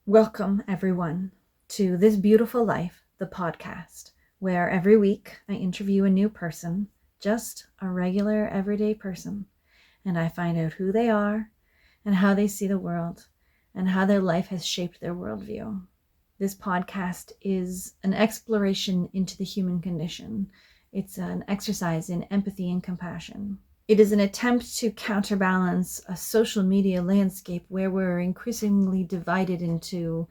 Welcome, everyone, to This Beautiful Life, the podcast, where every week I interview a new person, just a regular, everyday person, and I find out who they are and how they see the world and how their life has shaped their worldview. This podcast is an exploration into the human condition. It's an exercise in empathy and compassion. It is an attempt to counterbalance a social media landscape where we're increasingly divided into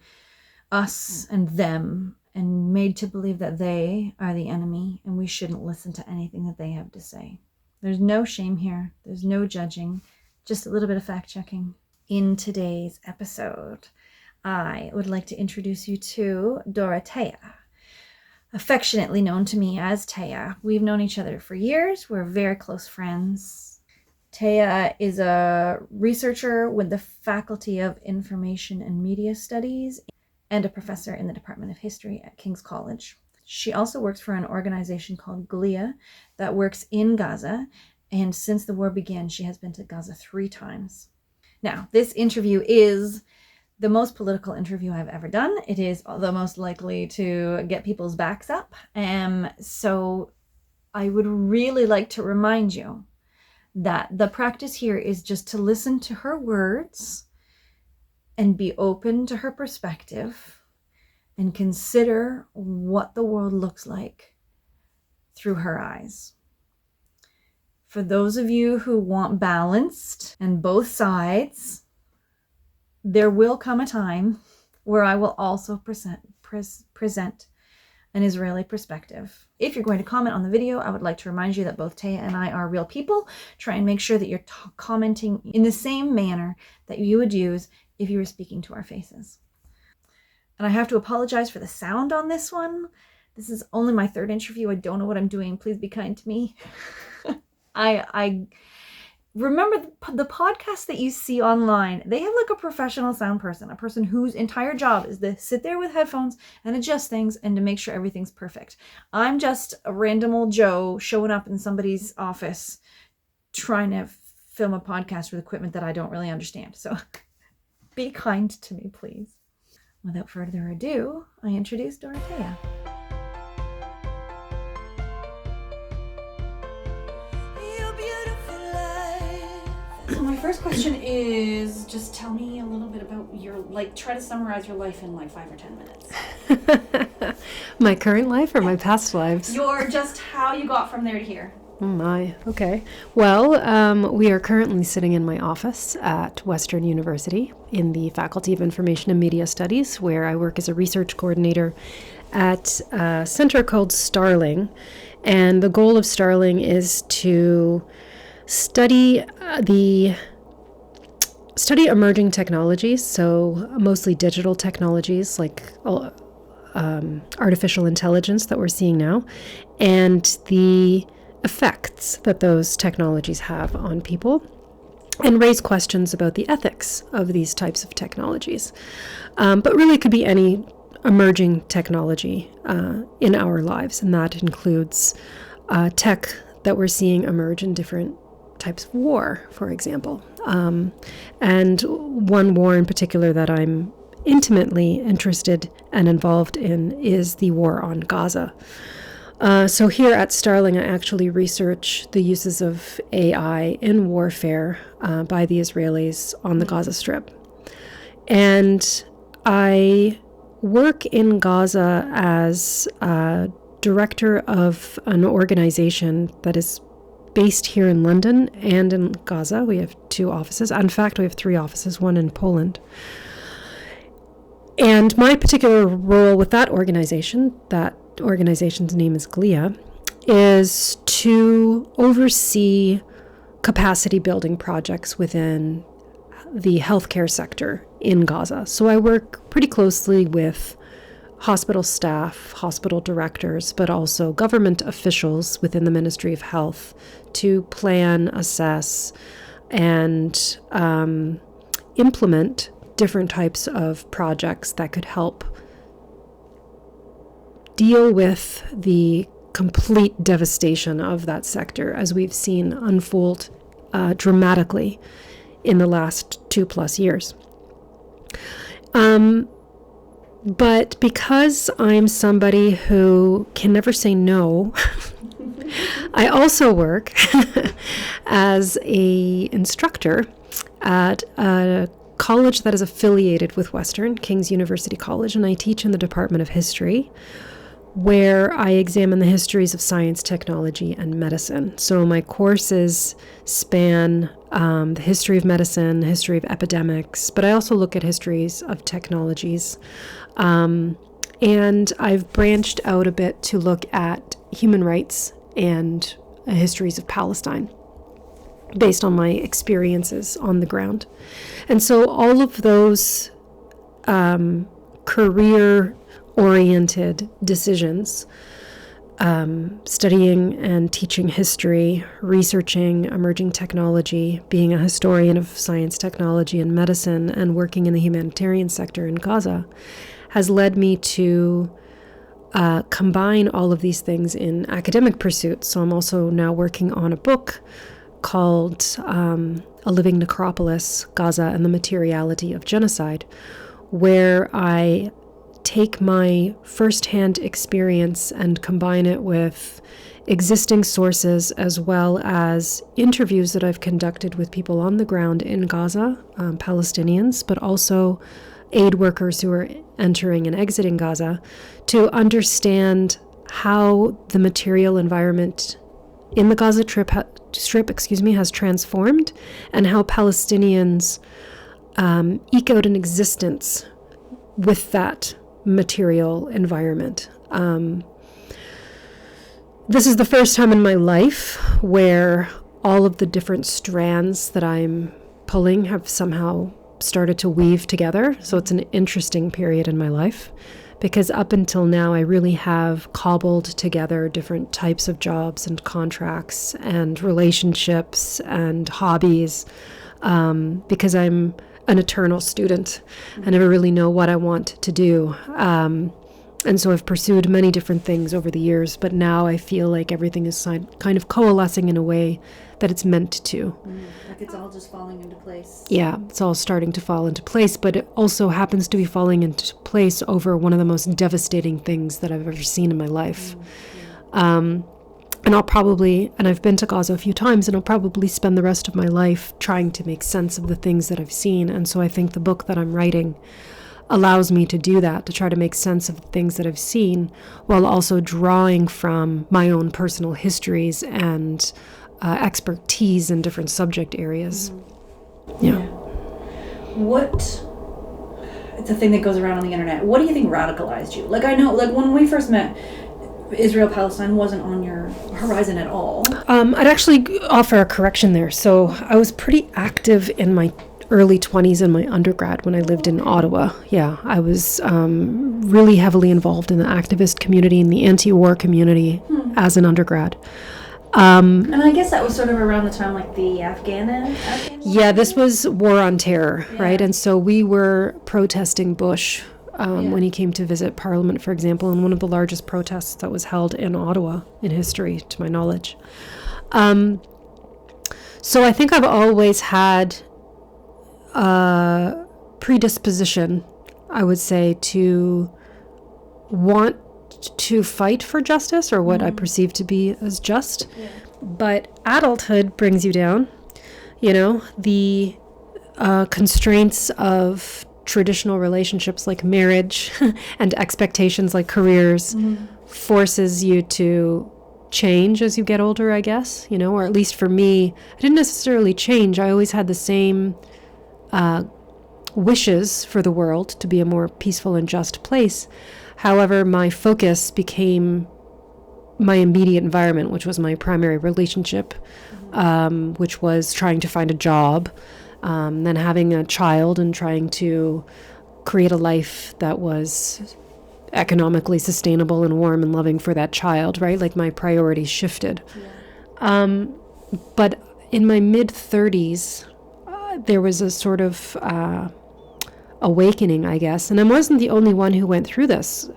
us and them and made to believe that they are the enemy and we shouldn't listen to anything that they have to say. There's no shame here. There's no judging, just a little bit of fact checking. In today's episode, I would like to introduce you to Dorothéa, affectionately known to me as Thea. We've known each other for years. We're very close friends. Thea is a researcher with the Faculty of Information and Media Studies and a professor in the Department of History at King's College. She also works for an organization called GLIA that works in Gaza, and since the war began, she has been to Gaza 3 times. Now, this interview is the most political interview I've ever done. It is the most likely to get people's backs up. So I would really like to remind you that the practice here is just to listen to her words and be open to her perspective and consider what the world looks like through her eyes. For those of you who want balanced and both sides, there will come a time where I will also present an Israeli perspective. If you're going to comment on the video, I would like to remind you that both Thea and I are real people. Try and make sure that you're commenting in the same manner that you would use if you were speaking to our faces. And I have to apologize for the sound on this one. This is only my 3rd interview. I don't know what I'm doing. Please be kind to me. I remember the podcasts that you see online, they have like a professional sound person, a person whose entire job is to sit there with headphones and adjust things and to make sure everything's perfect. I'm just a random old Joe showing up in somebody's office trying to film a podcast with equipment that I don't really understand. So be kind to me, please. Without further ado, I introduce Dorothéa. So my first question is, just tell me a little bit about try to summarize your life in 5 or 10 minutes. My current life or my past lives? Just how you got from there to here. Oh my, okay. Well, we are currently sitting in my office at Western University in the Faculty of Information and Media Studies, where I work as a research coordinator at a center called Starling. And the goal of Starling is to study emerging technologies, so mostly digital technologies like artificial intelligence that we're seeing now, and the effects that those technologies have on people, and raise questions about the ethics of these types of technologies. But really, it could be any emerging technology in our lives, and that includes tech that we're seeing emerge in different types of war, for example. And one war in particular that I'm intimately interested and involved in is the war on Gaza. So here at Starling, I actually research the uses of AI in warfare by the Israelis on the Gaza Strip. And I work in Gaza as a director of an organization that is based here in London and in Gaza. We have 2 offices. In fact, we have 3 offices, one in Poland. And my particular role with that organization's name is GLIA, is to oversee capacity building projects within the healthcare sector in Gaza. So I work pretty closely with hospital staff, hospital directors, but also government officials within the Ministry of Health to plan, assess, and implement different types of projects that could help deal with the complete devastation of that sector as we've seen unfold dramatically in the last 2+ years. But because I'm somebody who can never say no, I also work as a instructor at a college that is affiliated with Western, King's University College, and I teach in the Department of History, where I examine the histories of science, technology, and medicine. So my courses span the history of medicine, the history of epidemics, but I also look at histories of technologies. And I've branched out a bit to look at human rights and histories of Palestine based on my experiences on the ground. And so all of those career-oriented decisions, studying and teaching history, researching emerging technology, being a historian of science, technology, and medicine, and working in the humanitarian sector in Gaza, has led me to combine all of these things in academic pursuits. So I'm also now working on a book called A Living Necropolis, Gaza and the Materiality of Genocide, where I take my firsthand experience and combine it with existing sources as well as interviews that I've conducted with people on the ground in Gaza, Palestinians, but also aid workers who are entering and exiting Gaza, to understand how the material environment in the Gaza Strip has transformed, and how Palestinians eke out an existence with that material environment. This is the first time in my life where all of the different strands that I'm pulling have somehow started to weave together. So it's an interesting period in my life, because up until now I really have cobbled together different types of jobs and contracts and relationships and hobbies, because I'm an eternal student. I never really know what I want to do. And so I've pursued many different things over the years, but now I feel like everything is kind of coalescing in a way that it's meant to. Like it's all just falling into place. Yeah, it's all starting to fall into place, but it also happens to be falling into place over one of the most devastating things that I've ever seen in my life. And I've been to Gaza a few times, and I'll probably spend the rest of my life trying to make sense of the things that I've seen. And so I think the book that I'm writing allows me to do that, to try to make sense of the things that I've seen, while also drawing from my own personal histories and expertise in different subject areas. Yeah. It's a thing that goes around on the internet. What do you think radicalized you? Like, I know, like, when we first met, Israel-Palestine wasn't on your horizon at all. I'd actually offer a correction there. So I was pretty active in my early 20s in my undergrad when I lived in Ottawa. Yeah, I was really heavily involved in the activist community and the anti-war community as an undergrad. And I guess that was sort of around the time, like, the Afghan Yeah, this was War on Terror, right? And so we were protesting Bush when he came to visit Parliament, for example, in one of the largest protests that was held in Ottawa in history, to my knowledge. So I think I've always had a predisposition, I would say, to want to fight for justice, or what I perceive to be as just. But adulthood brings you down. You know, the constraints of traditional relationships like marriage and expectations like careers forces you to change as you get older, I guess, you know, or at least for me, I didn't necessarily change. I always had the same wishes for the world to be a more peaceful and just place. However, my focus became my immediate environment, which was my primary relationship, which was trying to find a job, then having a child and trying to create a life that was economically sustainable and warm and loving for that child, right? Like, my priorities shifted. But in my mid-30s, there was a sort of awakening, I guess. And I wasn't the only one who went through this.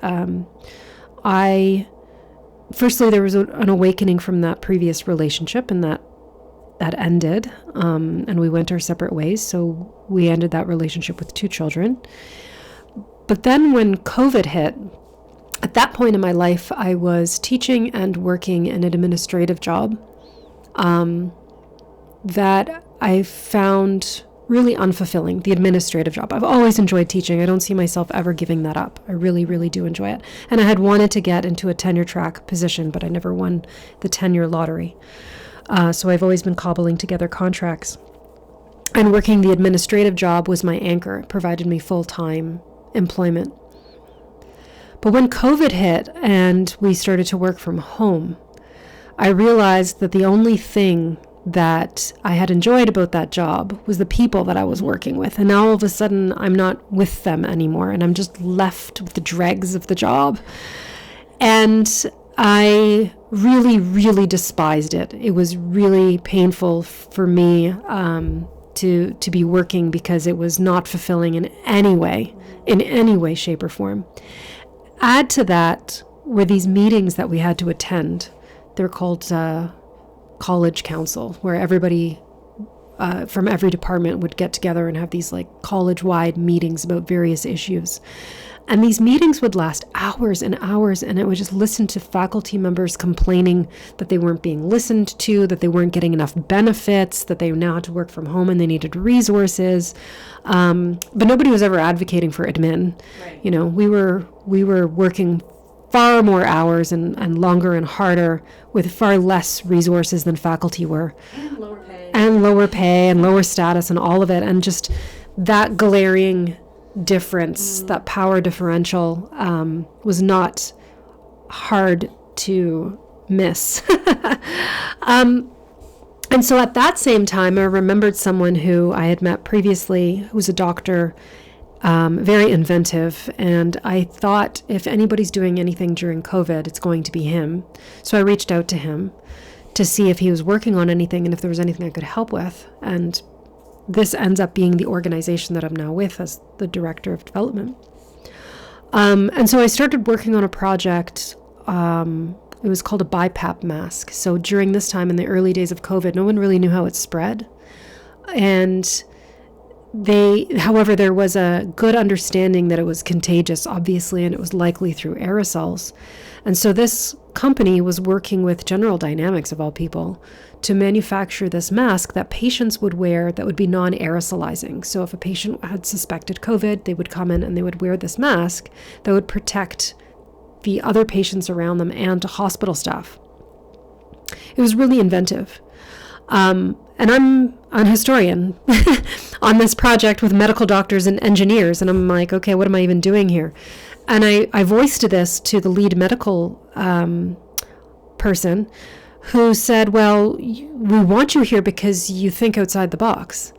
Firstly, there was an awakening from that previous relationship, and that ended, and we went our separate ways. So we ended that relationship with 2 children. But then when COVID hit, at that point in my life, I was teaching and working in an administrative job that I found really unfulfilling, the administrative job. I've always enjoyed teaching. I don't see myself ever giving that up. I really, really do enjoy it. And I had wanted to get into a tenure track position, but I never won the tenure lottery. So I've always been cobbling together contracts. And working the administrative job was my anchor. It provided me full-time employment. But when COVID hit and we started to work from home, I realized that the only thing that I had enjoyed about that job was the people that I was working with. And now all of a sudden I'm not with them anymore, and I'm just left with the dregs of the job. And I really, really despised it. It was really painful for me to be working, because it was not fulfilling in any way, shape, or form. Add to that were these meetings that we had to attend. They're called college council, where everybody from every department would get together and have these like college-wide meetings about various issues. And these meetings would last hours and hours, and I would just listen to faculty members complaining that they weren't being listened to, that they weren't getting enough benefits, that they now had to work from home and they needed resources. But nobody was ever advocating for admin. Right. You know, we were working far more hours and longer and harder with far less resources than faculty were. And lower pay. And lower pay and lower status and all of it. And just that glaring difference, that power differential, was not hard to miss. And so at that same time, I remembered someone who I had met previously, who was a doctor, very inventive. And I thought, if anybody's doing anything during COVID, it's going to be him. So I reached out to him to see if he was working on anything and if there was anything I could help with. And this ends up being the organization that I'm now with as the director of development. And so I started working on a project. It was called a BiPAP mask. So during this time in the early days of COVID, no one really knew how it spread. And however, there was a good understanding that it was contagious, obviously, and it was likely through aerosols. And so this company was working with General Dynamics, of all people, to manufacture this mask that patients would wear that would be non-aerosolizing. So if a patient had suspected COVID, they would come in and they would wear this mask that would protect the other patients around them and hospital staff. It was really inventive. And I'm an historian on this project with medical doctors and engineers. And I'm like, okay, what am I even doing here? And I voiced this to the lead medical person, who said, well, we want you here because you think outside the box.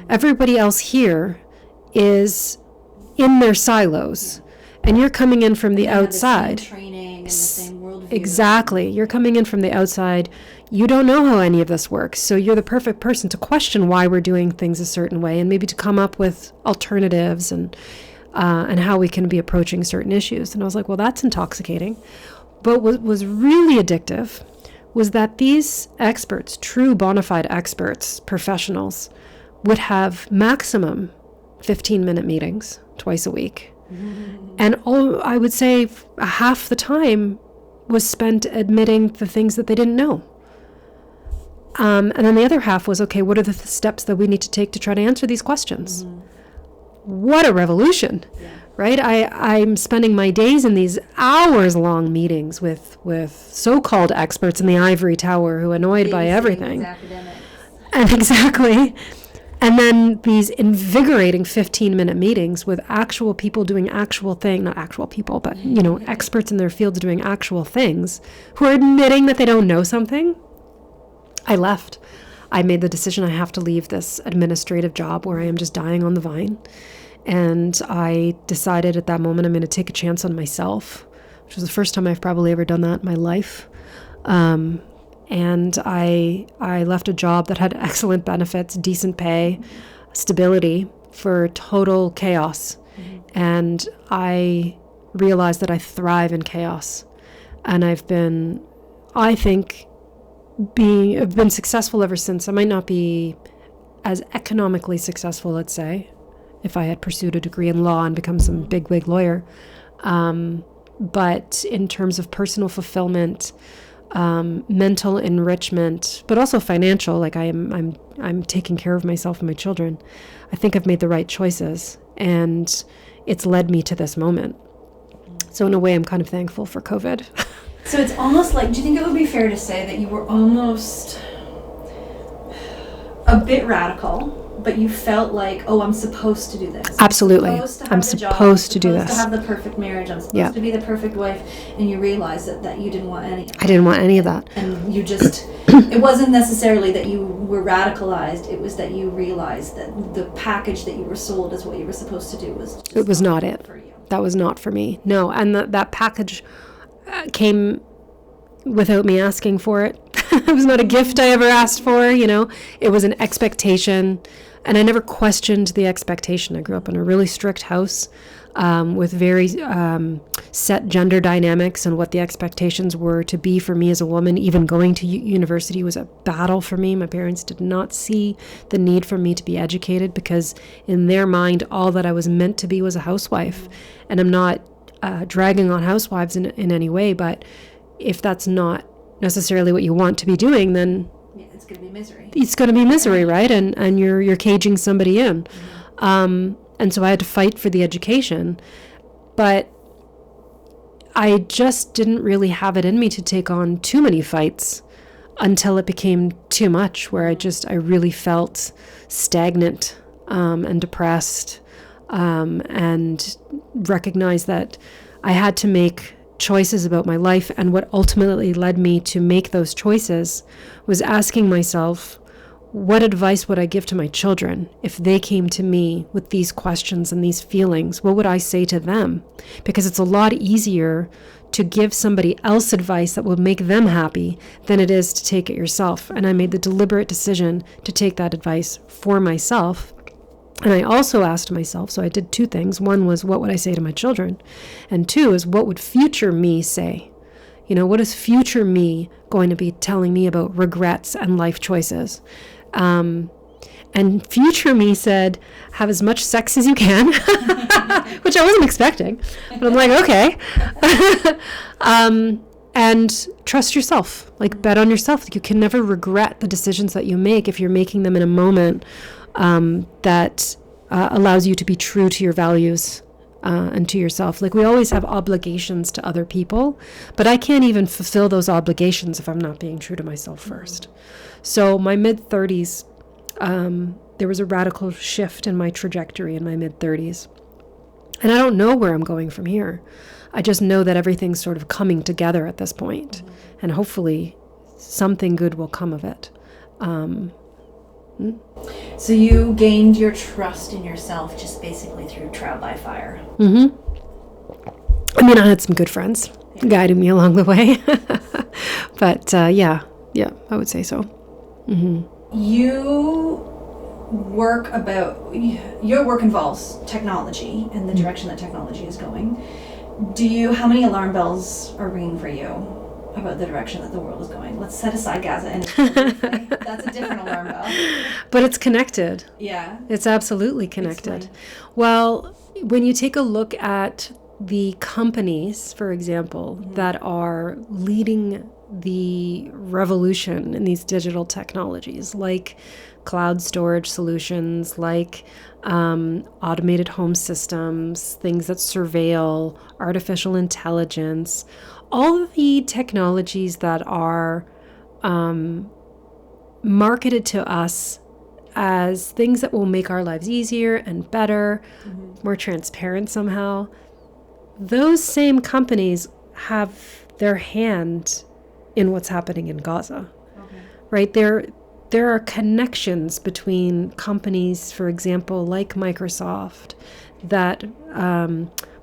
Everybody else here is in their silos, and you're coming in from the outside. The same training and the same worldview. Exactly. You're coming in from the outside. You don't know how any of this works, so you're the perfect person to question why we're doing things a certain way, and maybe to come up with alternatives and how we can be approaching certain issues. And I was like, well, that's intoxicating. But what was really addictive was that these experts, true bona fide experts, professionals, would have maximum 15-minute meetings twice a week. And I would say half the time was spent admitting the things that they didn't know. And then the other half was, okay, what are the steps that we need to take to try to answer these questions? What a revolution, right? I'm spending my days in these hours-long meetings with so-called experts in the ivory tower who are annoyed by everything. And exactly. And then these invigorating 15-minute meetings with actual people doing actual things, not actual people, but, experts in their fields doing actual things, who are admitting that they don't know something. I left. I made the decision I have to leave this administrative job where I am just dying on the vine. And I decided at that moment I'm going to take a chance on myself, which was the first time I've probably ever done that in my life. And I left a job that had excellent benefits, decent pay, stability, for total chaos. And I realized that I thrive in chaos. And I've been successful ever since. I might not be as economically successful, let's say, if I had pursued a degree in law and become some bigwig lawyer. But in terms of personal fulfillment, mental enrichment, but also financial, like I'm taking care of myself and my children, I think I've made the right choices, and it's led me to this moment. So in a way, I'm kind of thankful for COVID. So it's almost like, do you think it would be fair to say that you were almost a bit radical, but you felt like, oh, I'm supposed to do this. Absolutely. I'm supposed to do this. I'm supposed to have the perfect marriage. I'm supposed to be the perfect wife. And you realized that you didn't want any of that. I didn't want any of that. And you just, it wasn't necessarily that you were radicalized. It was that you realized that the package that you were sold as what you were supposed to do was just it was not it. For you. That was not for me. No. And that package came without me asking for it. It was not a gift I ever asked for, you know. It was an expectation. And I never questioned the expectation. I grew up in a really strict house with very set gender dynamics, and what the expectations were to be for me as a woman. Even going to university was a battle for me. My parents did not see the need for me to be educated, because in their mind, all that I was meant to be was a housewife. And I'm not dragging on housewives in any way, but if that's not necessarily what you want to be doing, then it's going to be misery. It's going to be misery, right? And you're caging somebody in. And so I had to fight for the education. But I just didn't really have it in me to take on too many fights until it became too much, where I really felt stagnant and depressed, and recognized that I had to make choices about my life. And what ultimately led me to make those choices was asking myself, what advice would I give to my children if they came to me with these questions and these feelings? What would I say to them? Because it's a lot easier to give somebody else advice that will make them happy than it is to take it yourself. And I made the deliberate decision to take that advice for myself. And I also asked myself, so I did two things. One was, what would I say to my children? And two is, what would future me say? You know, what is future me going to be telling me about regrets and life choices? And future me said, have as much sex as you can, which I wasn't expecting. But I'm like, okay. And trust yourself, like bet on yourself. Like, you can never regret the decisions that you make if you're making them in a moment that allows you to be true to your values and to yourself. Like, we always have obligations to other people, but I can't even fulfill those obligations if I'm not being true to myself first. So my mid-30s, there was a radical shift in my trajectory in my mid-30s. And I don't know where I'm going from here. I just know that everything's sort of coming together at this point, and hopefully something good will come of it. So you gained your trust in yourself just basically through trial by fire. Mm-hmm. I mean, I had some good friends guiding me along the way. But yeah, I would say so. Mm-hmm. Your work involves technology and the direction that technology is going. How many alarm bells are ringing for you about the direction that the world is going? Let's set aside Gaza and that's a different alarm bell. But it's connected. Yeah. It's absolutely connected. Explain. Well, when you take a look at the companies, for example, that are leading the revolution in these digital technologies, like cloud storage solutions, like automated home systems, things that surveil, artificial intelligence, all of the technologies that are marketed to us as things that will make our lives easier and better, more transparent somehow. Those same companies have their hand in what's happening in Gaza, right? There are connections between companies, for example, like Microsoft, that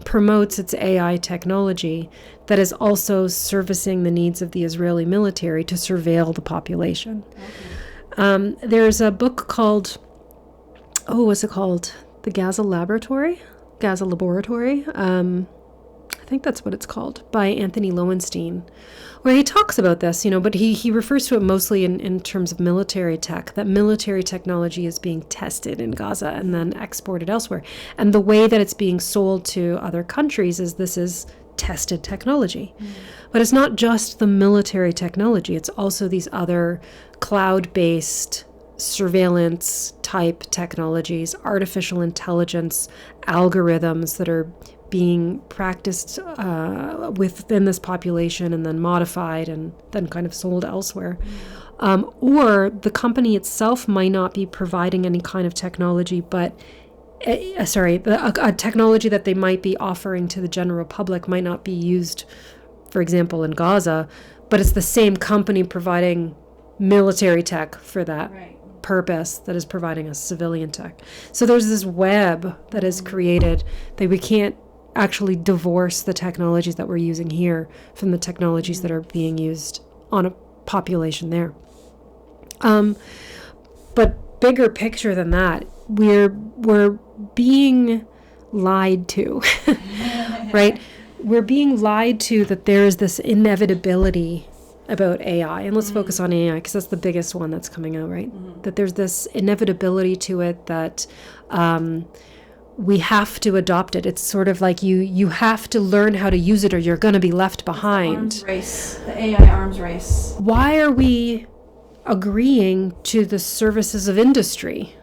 promotes its AI technology that is also servicing the needs of the Israeli military to surveil the population. There's a book called, what's it called? The Gaza Laboratory? I think that's what it's called, by Anthony Lowenstein, where he talks about this, but he refers to it mostly in terms of military tech, that military technology is being tested in Gaza and then exported elsewhere. And the way that it's being sold to other countries is this is tested technology. But it's not just the military technology, it's also these other cloud-based surveillance type technologies, artificial intelligence algorithms that are being practiced within this population and then modified and then kind of sold elsewhere. Or the company itself might not be providing any kind of technology, but a technology that they might be offering to the general public might not be used, for example, in Gaza, but it's the same company providing military tech for that purpose that is providing us civilian tech. So there's this web that is created that we can't actually divorce the technologies that we're using here from the technologies that are being used on a population there. But bigger picture than that, we're being lied to, right? We're being lied to that there is this inevitability about AI, and let's focus on AI because that's the biggest one that's coming out, right? That there's this inevitability to it that we have to adopt it. It's sort of like you have to learn how to use it or you're going to be left behind. The arms race, the AI arms race. Why are we agreeing to the services of industry?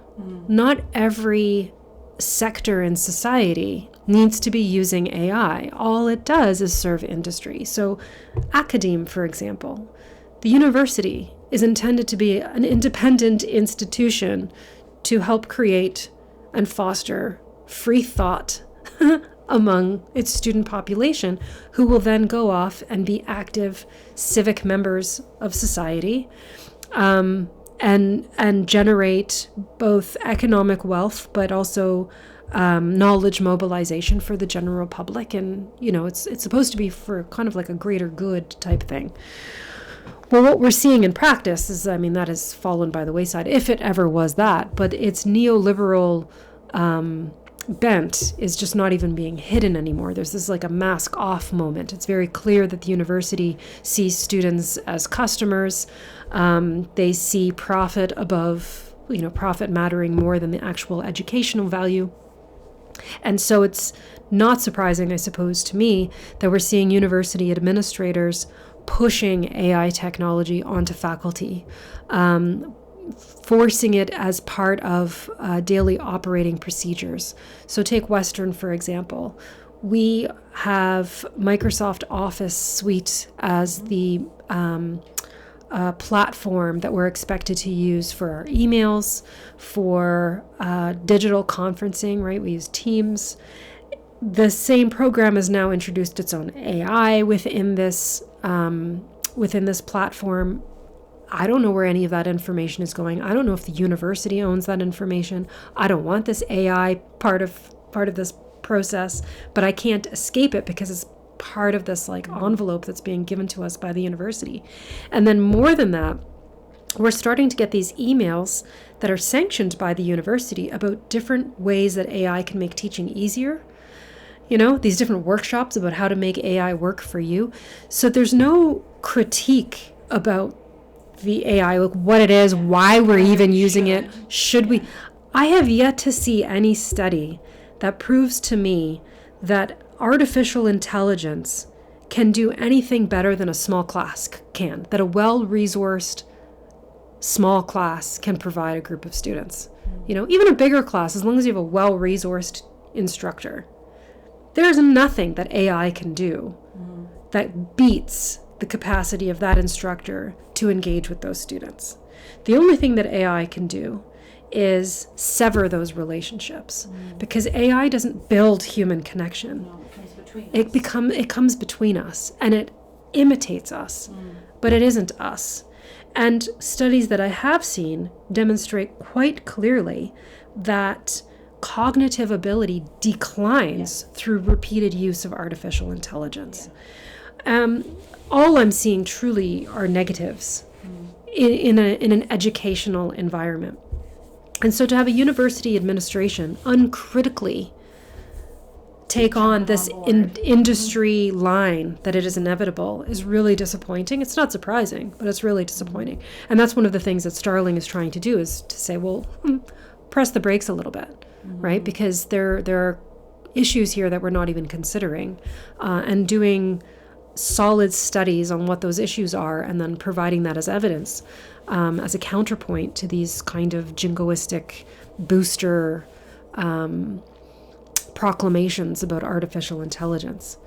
Not every sector in society needs to be using AI. All it does is serve industry. So academe, for example, the university is intended to be an independent institution to help create and foster free thought among its student population, who will then go off and be active civic members of society, and generate both economic wealth, but also knowledge mobilization for the general public. And, it's supposed to be for kind of like a greater good type thing. Well, what we're seeing in practice is, that has fallen by the wayside, if it ever was that, but its neoliberal bent is just not even being hidden anymore. There's this like a mask off moment. It's very clear that the university sees students as customers. They see profit above, profit mattering more than the actual educational value. And so it's not surprising, I suppose, to me that we're seeing university administrators pushing AI technology onto faculty, forcing it as part of daily operating procedures. So take Western, for example. We have Microsoft Office Suite as the platform that we're expected to use for our emails, for digital conferencing, right? We use Teams. The same program has now introduced its own AI within this platform. I don't know where any of that information is going. I don't know if the university owns that information. I don't want this AI part of this process, but I can't escape it because it's part of this like envelope that's being given to us by the university. And then more than that, we're starting to get these emails that are sanctioned by the university about different ways that AI can make teaching easier. These different workshops about how to make AI work for you. So there's no critique about the AI, like what it is, why we're even using it, should we? I have yet to see any study that proves to me that artificial intelligence can do anything better than a small class can, that a well-resourced small class can provide a group of students. Even a bigger class, as long as you have a well-resourced instructor, there's nothing that AI can do that beats the capacity of that instructor to engage with those students. The only thing that AI can do is sever those relationships, because AI doesn't build human connection. No, it comes between us. It comes between us, and it imitates us, but it isn't us. And studies that I have seen demonstrate quite clearly that cognitive ability declines through repeated use of artificial intelligence. All I'm seeing truly are negatives in an educational environment. And so to have a university administration uncritically take on this industry line that it is inevitable is really disappointing. It's not surprising, but it's really disappointing. And that's one of the things that Starling is trying to do, is to say, well, press the brakes a little bit, right? Because there are issues here that we're not even considering, and doing solid studies on what those issues are, and then providing that as evidence, as a counterpoint to these kind of jingoistic booster proclamations about artificial intelligence.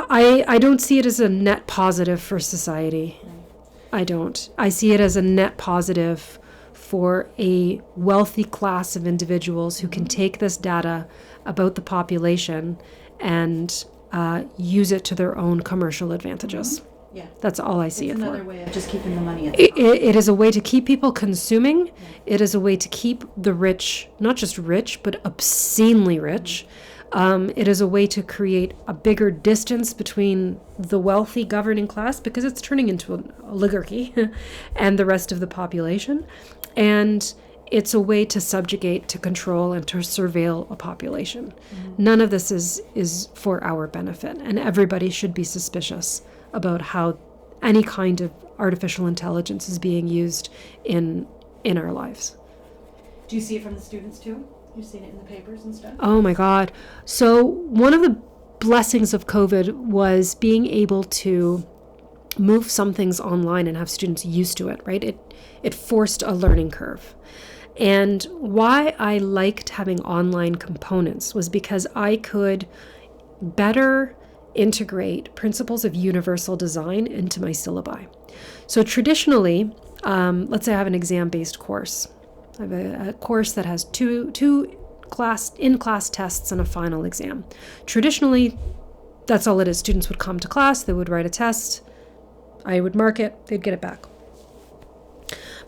I don't see it as a net positive for society. I don't. I see it as a net positive for a wealthy class of individuals who can take this data about the population and use it to their own commercial advantages. Yeah. That's all I see It's it for. another way of just keeping the money at the top. It is a way to keep people consuming. It is a way to keep the rich, not just rich, but obscenely rich. It is a way to create a bigger distance between the wealthy governing class, because it's turning into an oligarchy, and the rest of the population. And it's a way to subjugate, to control, and to surveil a population. None of this is for our benefit, and everybody should be suspicious about how any kind of artificial intelligence is being used in our lives. Do you see it from the students too? You've seen it in the papers and stuff? Oh my God. So one of the blessings of COVID was being able to move some things online and have students used to it, right? It forced a learning curve. And why I liked having online components was because I could better integrate principles of universal design into my syllabi. So traditionally, let's say I have an exam-based course. I have a course that has two in-class tests and a final exam. Traditionally, that's all it is. Students would come to class, they would write a test, I would mark it, they'd get it back.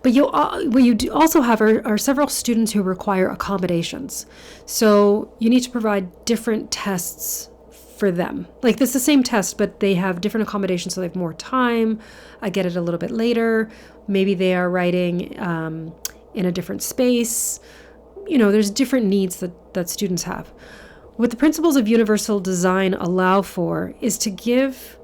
But what you do also have are several students who require accommodations. So you need to provide different tests for them. Like, it's the same test, but they have different accommodations, so they have more time. I get it a little bit later. Maybe they are writing in a different space. There's different needs that students have. What the principles of universal design allow for is to give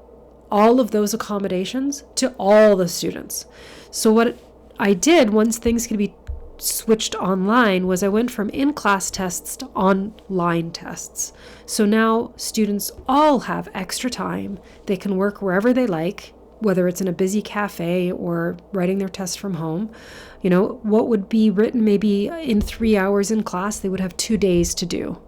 all of those accommodations to all the students. So what I did once things could be switched online was I went from in-class tests to online tests. So now students all have extra time. They can work wherever they like, whether it's in a busy cafe or writing their test from home. What would be written maybe in 3 hours in class, they would have 2 days to do.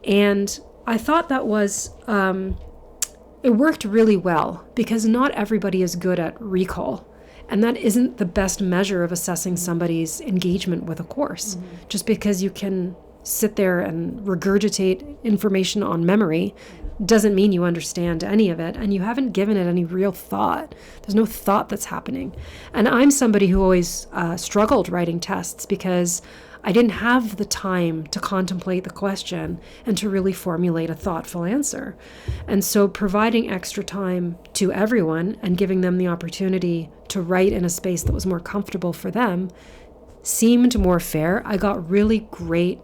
And I thought that was, it worked really well, because not everybody is good at recall. And that isn't the best measure of assessing somebody's engagement with a course. Just because you can sit there and regurgitate information on memory doesn't mean you understand any of it, and you haven't given it any real thought. There's no thought that's happening. And I'm somebody who always struggled writing tests, because I didn't have the time to contemplate the question and to really formulate a thoughtful answer. And so providing extra time to everyone and giving them the opportunity to write in a space that was more comfortable for them seemed more fair. I got really great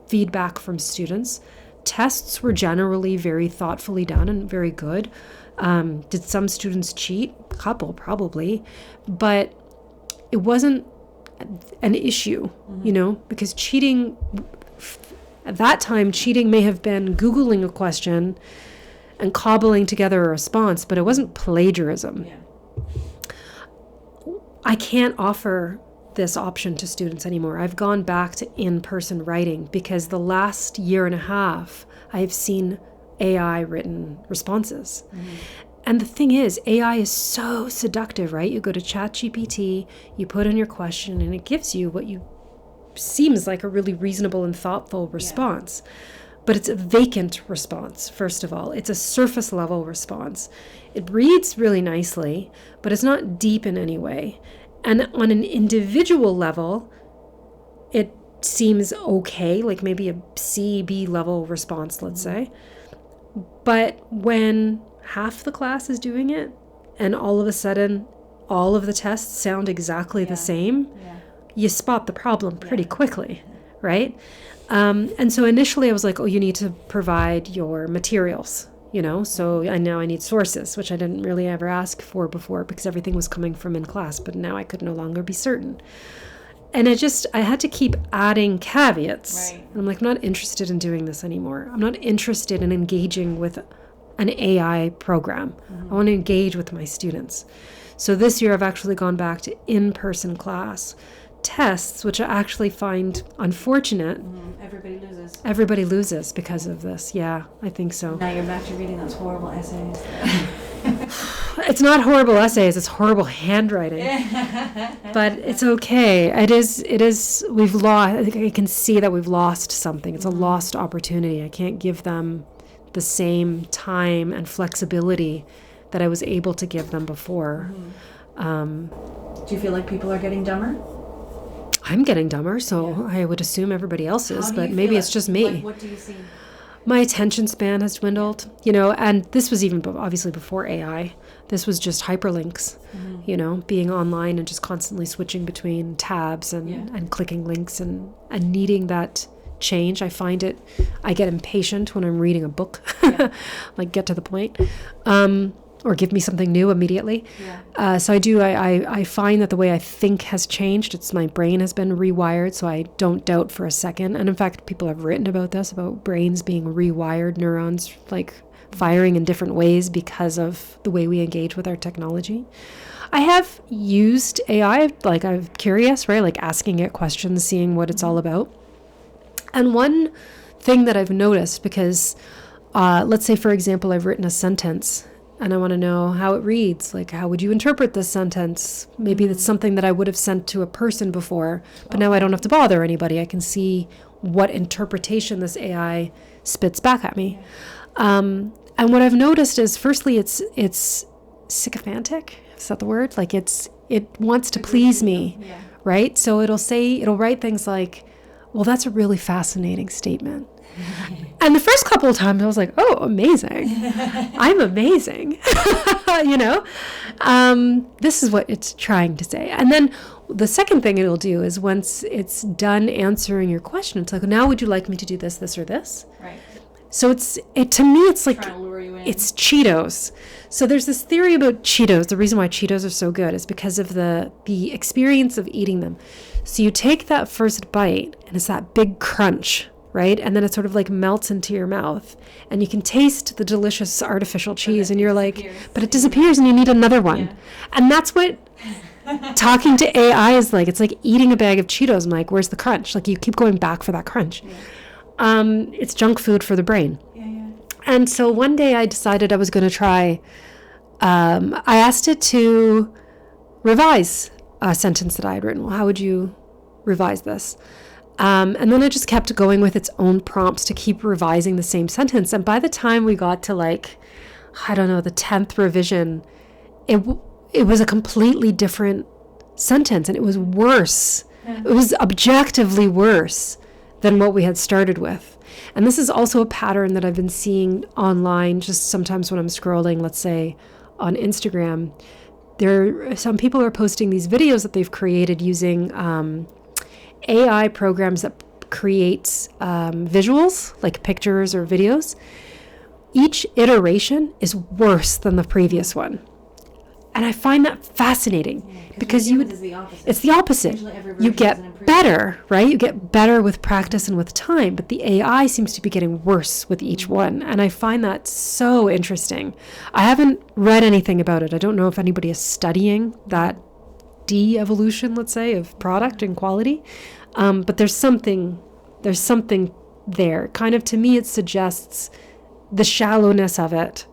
feedback from students. Tests were generally very thoughtfully done and very good. Did some students cheat? A couple, probably. But it wasn't an issue, because cheating, at that time, cheating may have been Googling a question and cobbling together a response, but it wasn't plagiarism. Yeah. I can't offer this option to students anymore. I've gone back to in-person writing, because the last year and a half, I've seen AI written responses. And the thing is, AI is so seductive, right? You go to ChatGPT, you put in your question, and it gives you what seems like a really reasonable and thoughtful response. But it's a vacant response, first of all. It's a surface level response. It reads really nicely, but it's not deep in any way. And on an individual level, it seems okay, like maybe a C, B level response, let's say. But when half the class is doing it, and all of a sudden all of the tests sound exactly the same, you spot the problem pretty quickly, right? And so initially I was like, oh, you need to provide your materials, so I know I need sources, which I didn't really ever ask for before because everything was coming from in class, but now I could no longer be certain. And I had to keep adding caveats. Right. And I'm like, I'm not interested in doing this anymore. I'm not interested in engaging with an AI program. I want to engage with my students. So this year I've actually gone back to in-person class tests, which I actually find unfortunate. Everybody loses because of this. Yeah, I think so. Now you're back to reading those horrible essays. It's not horrible essays, it's horrible handwriting. But it's okay. It is, we've lost, I think I can see that we've lost something. It's a lost opportunity. I can't give them the same time and flexibility that I was able to give them before. Do you feel like people are getting dumber? I'm getting dumber, so I would assume everybody else is, but maybe it's just me. What do you see? My attention span has dwindled, and this was even obviously before AI. This was just hyperlinks, being online and just constantly switching between tabs and clicking links and needing that change. I get impatient when I'm reading a book, like get to the point, or give me something new immediately. So I find that the way I think has changed. My brain has been rewired, so I don't doubt for a second. And in fact, people have written about this, about brains being rewired, neurons like firing in different ways because of the way we engage with our technology. I have used AI, like I'm curious, right? Like asking it questions, seeing what it's all about. And one thing that I've noticed, because let's say, for example, I've written a sentence and I want to know how it reads. Like, how would you interpret this sentence? Maybe it's something that I would have sent to a person before, but now I don't have to bother anybody. I can see what interpretation this AI spits back at me. And what I've noticed is, firstly, it's sycophantic. Is that the word? Like it wants to please me, right? So it'll write things like, well, that's a really fascinating statement. And the first couple of times I was like, oh, amazing. I'm amazing. This is what it's trying to say. And then the second thing it'll do is once it's done answering your question, it's like, now would you like me to do this, this, or this? Right. So to me, it's like, trying to lure you in. It's Cheetos. So there's this theory about Cheetos. The reason why Cheetos are so good is because of the experience of eating them. So you take that first bite and it's that big crunch, right? And then it sort of like melts into your mouth and you can taste the delicious artificial cheese and you're like, but it disappears and you need another one. Yeah. And that's what talking to AI is like. It's like eating a bag of Cheetos. I'm like, where's the crunch? Like you keep going back for that crunch. Yeah. It's junk food for the brain. Yeah. And so one day I decided I was going to try, I asked it to revise a sentence that I had written. Well, how would you revise this? And then I just kept going with its own prompts to keep revising the same sentence. And by the time we got to the 10th revision, it was a completely different sentence and it was worse. Yeah. It was objectively worse than what we had started with. And this is also a pattern that I've been seeing online, just sometimes when I'm scrolling, let's say on Instagram. Some people are posting these videos that they've created using AI programs that creates visuals, like pictures or videos. Each iteration is worse than the previous one. And I find that fascinating because it's the opposite. You get better, right? You get better with practice and with time, but the AI seems to be getting worse with each one. And I find that so interesting. I haven't read anything about it. I don't know if anybody is studying that de-evolution, let's say, of product and quality. But there's something there. Kind of, to me, it suggests the shallowness of it.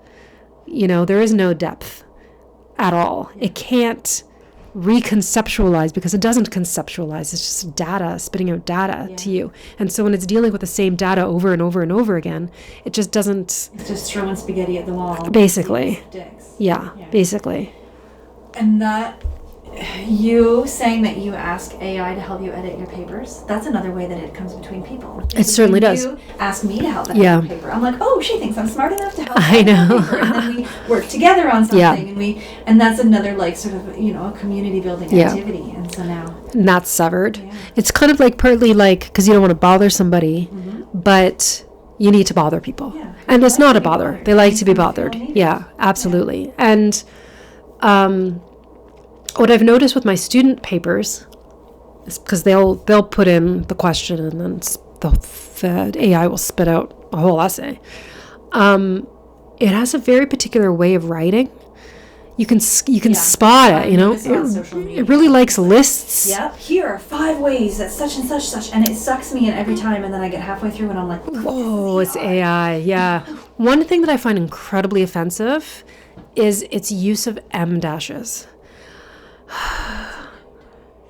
There is no depth at all. It can't reconceptualize because it doesn't conceptualize. It's just data, spitting out data to you. And so when it's dealing with the same data over and over and over again, it just doesn't... It's just throwing spaghetti at the wall. Basically. Yeah, basically. And that You saying that you ask AI to help you edit your papers, that's another way that it comes between people. It certainly does. You ask me to help edit Yeah. your paper. I'm like, oh, she thinks I'm smart enough to help I edit know. my paper. And then we work together on something, Yeah. and that's another like sort of, you know, a community building Yeah. activity. And so now And that's severed. Yeah. It's kind of like partly like, because you don't want to bother somebody, Mm-hmm. but you need to bother people. Yeah. And it's They like not a to be bother. bothered. They like to be They feel bothered. needed. Yeah, absolutely. And what I've noticed with my student papers is because they'll put in the question and then the AI will spit out a whole essay. It has a very particular way of writing. You can spot it, you know. noticed it on social media. It really likes lists. Yep, here are 5 ways that such and such, and it sucks me in every time, and then I get halfway through and I'm like, Oh, it's AI. Yeah. One thing that I find incredibly offensive is its use of M dashes.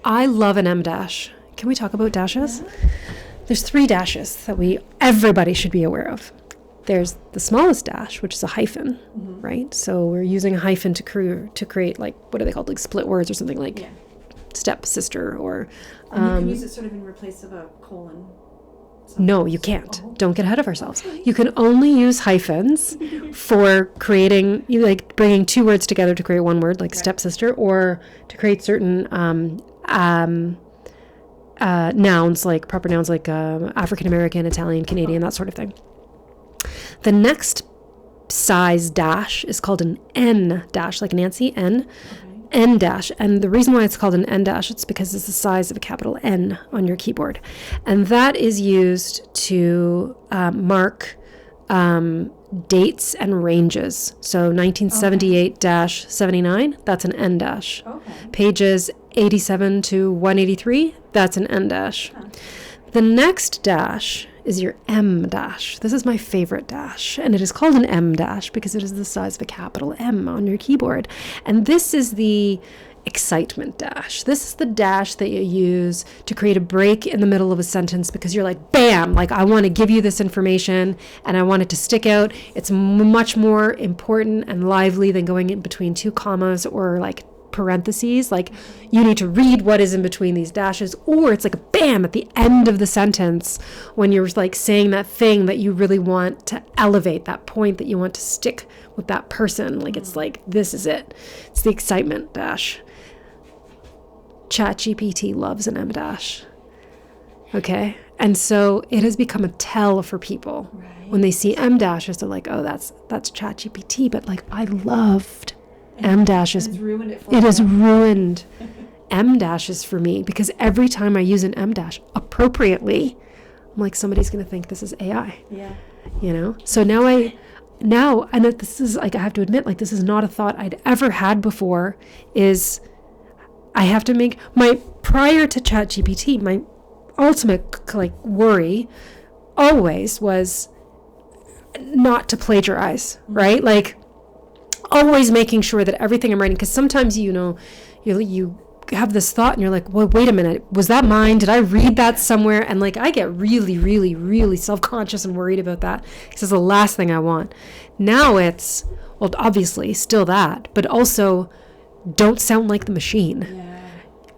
I love an M dash. Can we talk about dashes? There's 3 dashes that everybody should be aware of. There's the smallest dash, which is a hyphen, right? So we're using a hyphen to create like, what are they called? Like split words or something like stepsister or... And you can use it sort of in place of a colon. No, you can't. Don't get ahead of ourselves. You can only use hyphens for creating, like bringing 2 words together to create one word, like stepsister, or to create certain nouns, like proper nouns, like African American, Italian, Canadian, that sort of thing. The next size dash is called an N dash, like Nancy, N. N dash, and the reason why it's called an N dash, it's because it's the size of a capital N on your keyboard, and that is used to mark dates and ranges. So 1978-79, that's an N dash. Pages 87 to 183, that's an N dash. The next dash is your M dash. This is my favorite dash, and it is called an M dash because it is the size of a capital M on your keyboard. And this is the excitement dash. This is the dash that you use to create a break in the middle of a sentence because you're like, bam, like I want to give you this information and I want it to stick out. It's much more important and lively than going in between 2 commas or like parentheses. Like you need to read what is in between these dashes, or it's like a bam at the end of the sentence when you're like saying that thing that you really want to elevate, that point that you want to stick with that person. Like it's like, this is it. It's the excitement dash. ChatGPT loves an M dash. Okay. And so it has become a tell for people. When they see M dashes, they're like, oh, that's ChatGPT. But like, I loved M dashes. It has ruined M dashes for me because every time I use an M dash appropriately, I'm like, somebody's going to think this is AI. Yeah. You know? So now, and this is like, I have to admit, like, this is not a thought I'd ever had before, is I have to make prior to ChatGPT, my ultimate like worry always was not to plagiarize, right? Like, always making sure that everything I'm writing, because sometimes, you know, you have this thought and you're like, well, wait a minute, was that mine? Did I read that somewhere? And like, I get really, really, really self-conscious and worried about that because it's the last thing I want. Now it's, well, obviously still that, but also don't sound like the machine.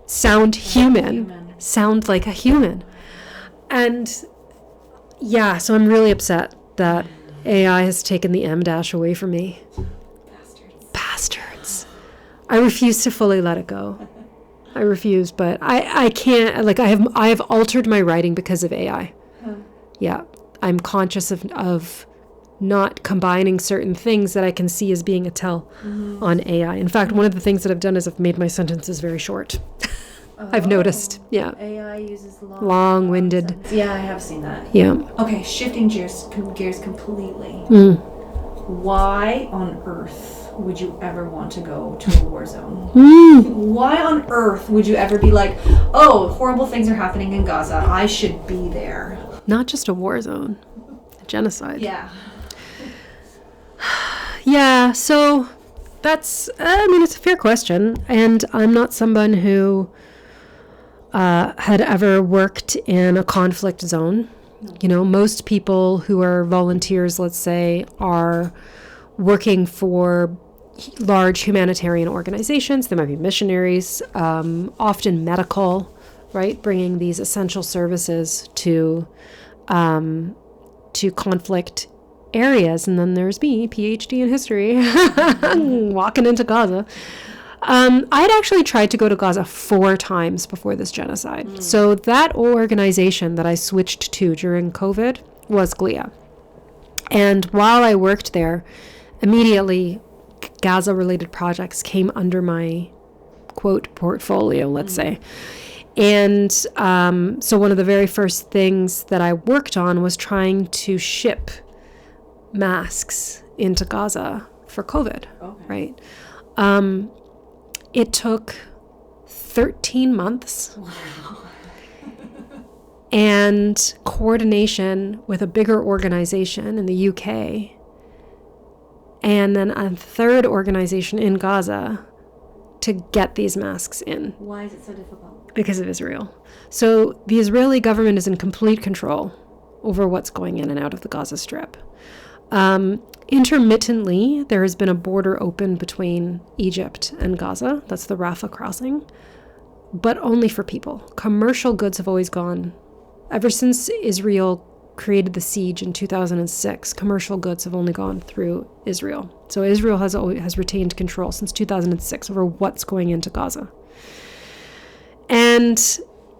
Sound human. Sound like a human. And yeah, so I'm really upset that AI has taken the M dash away from me. Bastards. I refuse to fully let it go. I refuse, but I can't, like, I have altered my writing because of AI. Yeah. I'm conscious of not combining certain things that I can see as being a tell on AI. In fact, one of the things that I've done is I've made my sentences very short. I've noticed. Yeah. AI uses long-winded. Yeah, I have seen that. Yeah. Okay, shifting gears completely. Why on earth would you ever want to go to a war zone? Why on earth would you ever be like, oh, horrible things are happening in Gaza, I should be there? Not just a war zone, a genocide. Yeah. Yeah, so that's, I mean, it's a fair question. And I'm not someone who had ever worked in a conflict zone. You know, most people who are volunteers, let's say, are working for large humanitarian organizations. There might be missionaries, often medical, right, bringing these essential services to conflict areas. And then there's me, PhD in history, walking into Gaza. I had actually tried to go to Gaza 4 times before this genocide. So that organization that I switched to during COVID was GLIA. And while I worked there, immediately Gaza-related projects came under my, quote, portfolio, let's say. And so one of the very first things that I worked on was trying to ship masks into Gaza for COVID, right? It took 13 months. Wow. And coordination with a bigger organization in the UK, and then a third organization in Gaza to get these masks in. Why is it so difficult? Because of Israel. So the Israeli government is in complete control over what's going in and out of the Gaza Strip. Intermittently, there has been a border open between Egypt and Gaza. That's the Rafah crossing, but only for people. Commercial goods have always gone. Ever since Israel created the siege in 2006, commercial goods have only gone through Israel. So Israel has retained control since 2006 over what's going into Gaza. And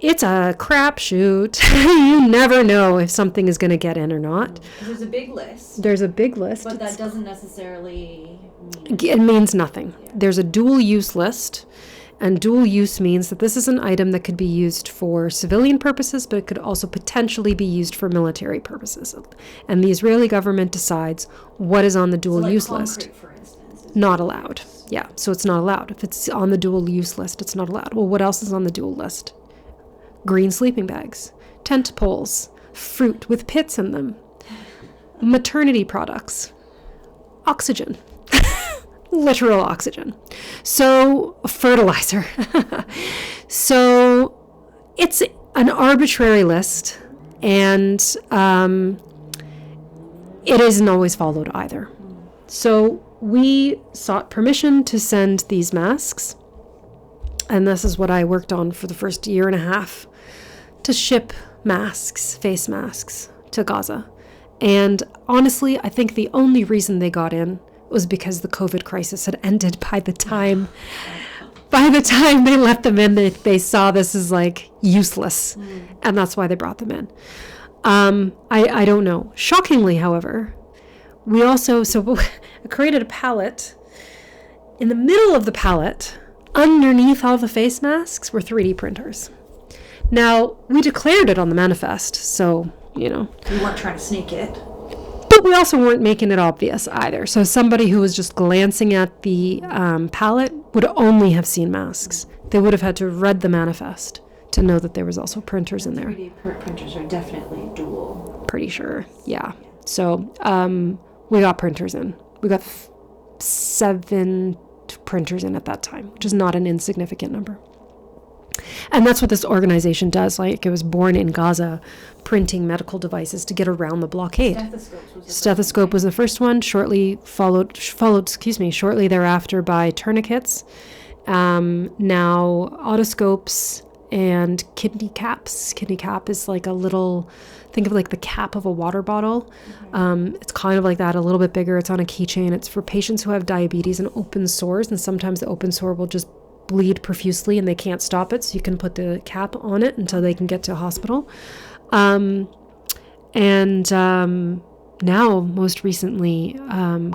it's a crapshoot. You never know if something is going to get in or not. There's a big list. There's a big list. But that doesn't necessarily mean... It means nothing. Yeah. There's a dual use list. And dual use means that this is an item that could be used for civilian purposes, but it could also potentially be used for military purposes. And the Israeli government decides what is on the dual use list. For instance, not allowed. Yeah, so it's not allowed. If it's on the dual use list, it's not allowed. Well, what else is on the dual list? Green sleeping bags, tent poles, fruit with pits in them, maternity products, oxygen. Literal oxygen. So, fertilizer. So, it's an arbitrary list, and it isn't always followed either. So, we sought permission to send these masks, and this is what I worked on for the first year and a half, to ship masks, face masks, to Gaza. And honestly, I think the only reason they got in was because the COVID crisis had ended by the time they let them in. They saw this as like useless, and that's why they brought them in. I don't know. Shockingly, however, we also I created a palette. In the middle of the palette, underneath all the face masks, were 3D printers. Now, we declared it on the manifest, so, you know. We weren't trying to sneak it. But we also weren't making it obvious either. So somebody who was just glancing at the palette would only have seen masks. They would have had to have read the manifest to know that there was also printers in there. 3D printers are definitely dual. Pretty sure, yeah. So we got printers in. We got 7 printers in at that time, which is not an insignificant number. And that's what this organization does. Like, it was born in Gaza, printing medical devices to get around the blockade. Stethoscope was the first one, shortly thereafter by tourniquets. Now otoscopes and kidney caps. Kidney cap is like a little, think of like the cap of a water bottle. It's kind of like that, a little bit bigger. It's on a keychain. It's for patients who have diabetes and open sores, and sometimes the open sore will just bleed profusely and they can't stop it, so you can put the cap on it until they can get to a hospital. Now, most recently,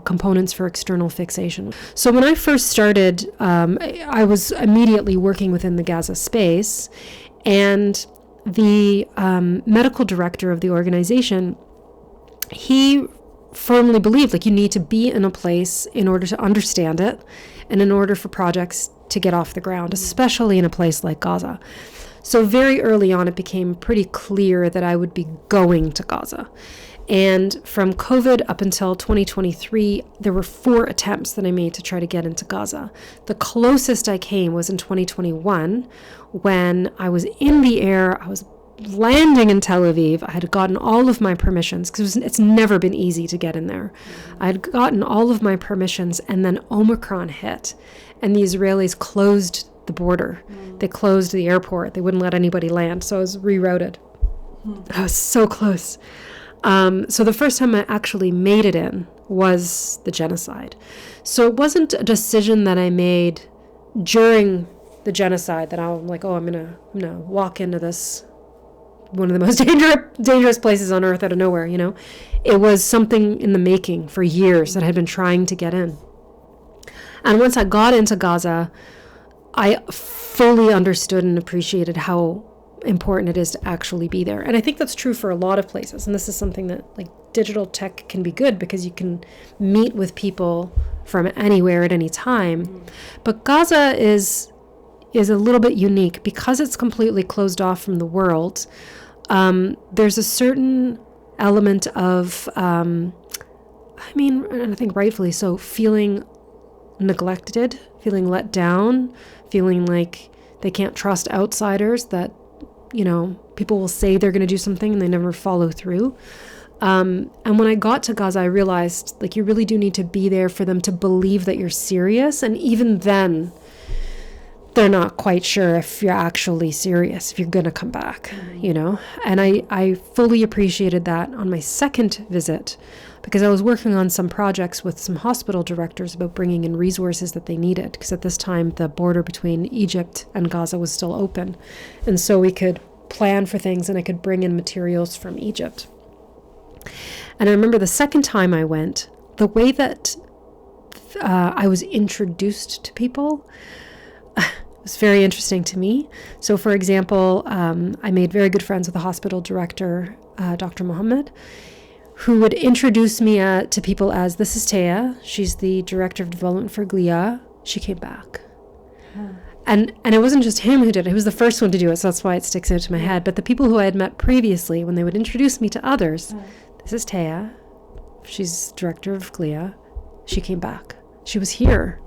components for external fixation. So when I first started, I was immediately working within the Gaza space, and the medical director of the organization, he firmly believed, like, you need to be in a place in order to understand it and in order for projects to get off the ground, especially in a place like Gaza. So very early on, it became pretty clear that I would be going to Gaza. And from COVID up until 2023, there were 4 attempts that I made to try to get into Gaza. The closest I came was in 2021, when I was in the air. I was landing in Tel Aviv, I had gotten all of my permissions, because it's never been easy to get in there. I had gotten all of my permissions, and then Omicron hit, and the Israelis closed the border. They closed the airport. They wouldn't let anybody land, so I was rerouted. I was so close. So the first time I actually made it in was the genocide. So it wasn't a decision that I made during the genocide that I'm like, oh, I'm gonna walk into this, one of the most dangerous places on earth out of nowhere, you know. It was something in the making for years that I had been trying to get in. And once I got into Gaza, I fully understood and appreciated how important it is to actually be there. And I think that's true for a lot of places. And this is something that, like, digital tech can be good because you can meet with people from anywhere at any time. But Gaza is a little bit unique because it's completely closed off from the world. There's a certain element of, and I think rightfully so, feeling neglected, feeling let down, feeling like they can't trust outsiders, that, you know, people will say they're going to do something and they never follow through. And when I got to Gaza, I realized, like, you really do need to be there for them to believe that you're serious. And even then, they're not quite sure if you're actually serious, if you're going to come back, you know. And I fully appreciated that on my second visit, because I was working on some projects with some hospital directors about bringing in resources that they needed, because at this time the border between Egypt and Gaza was still open. And so we could plan for things, and I could bring in materials from Egypt. And I remember the second time I went, the way that I was introduced to people was very interesting to me. So, for example, I made very good friends with the hospital director, Dr. Mohammed, who would introduce me to people as, this is Taya. She's the director of development for GLIA. She came back. And it wasn't just him who did it. He was the first one to do it, so that's why it sticks out to my head. But the people who I had met previously, when they would introduce me to others, this is Taya. She's director of GLIA. She came back. She was here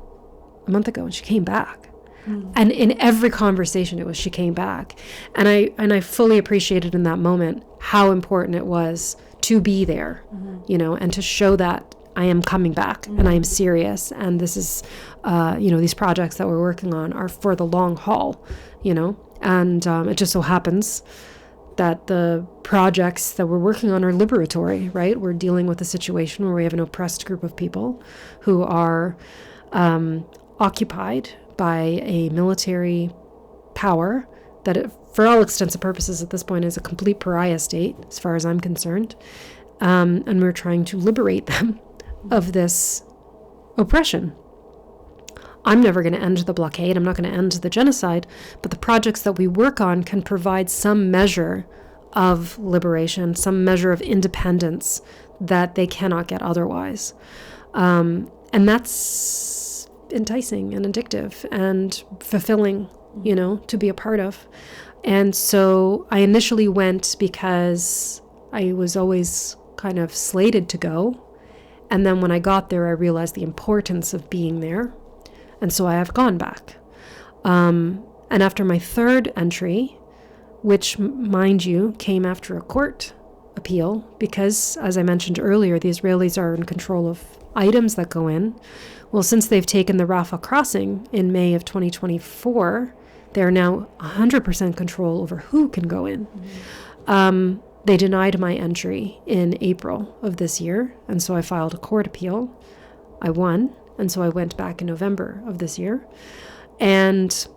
a month ago, and she came back. And in every conversation, it was she came back. And I fully appreciated in that moment how important it was to be there, you know, and to show that I am coming back and I am serious. And this is, you know, these projects that we're working on are for the long haul, you know. And it just so happens that the projects that we're working on are liberatory, right? We're dealing with a situation where we have an oppressed group of people who are occupied by a military power that, for all extents and purposes at this point, is a complete pariah state, as far as I'm concerned. And we're trying to liberate them of this oppression. I'm never going to end the blockade. I'm not going to end the genocide. But the projects that we work on can provide some measure of liberation, some measure of independence that they cannot get otherwise. And that's enticing and addictive and fulfilling, you know, to be a part of. And so I initially went because I was always kind of slated to go. And then when I got there, I realized the importance of being there. And so I have gone back. And after my third entry, which, mind you, came after a court appeal, because, as I mentioned earlier, the Israelis are in control of items that go in. Well, since they've taken the Rafah crossing in May of 2024, they're now 100% control over who can go in. They denied my entry in April of this year, and so I filed a court appeal. I won, and so I went back in November of this year. And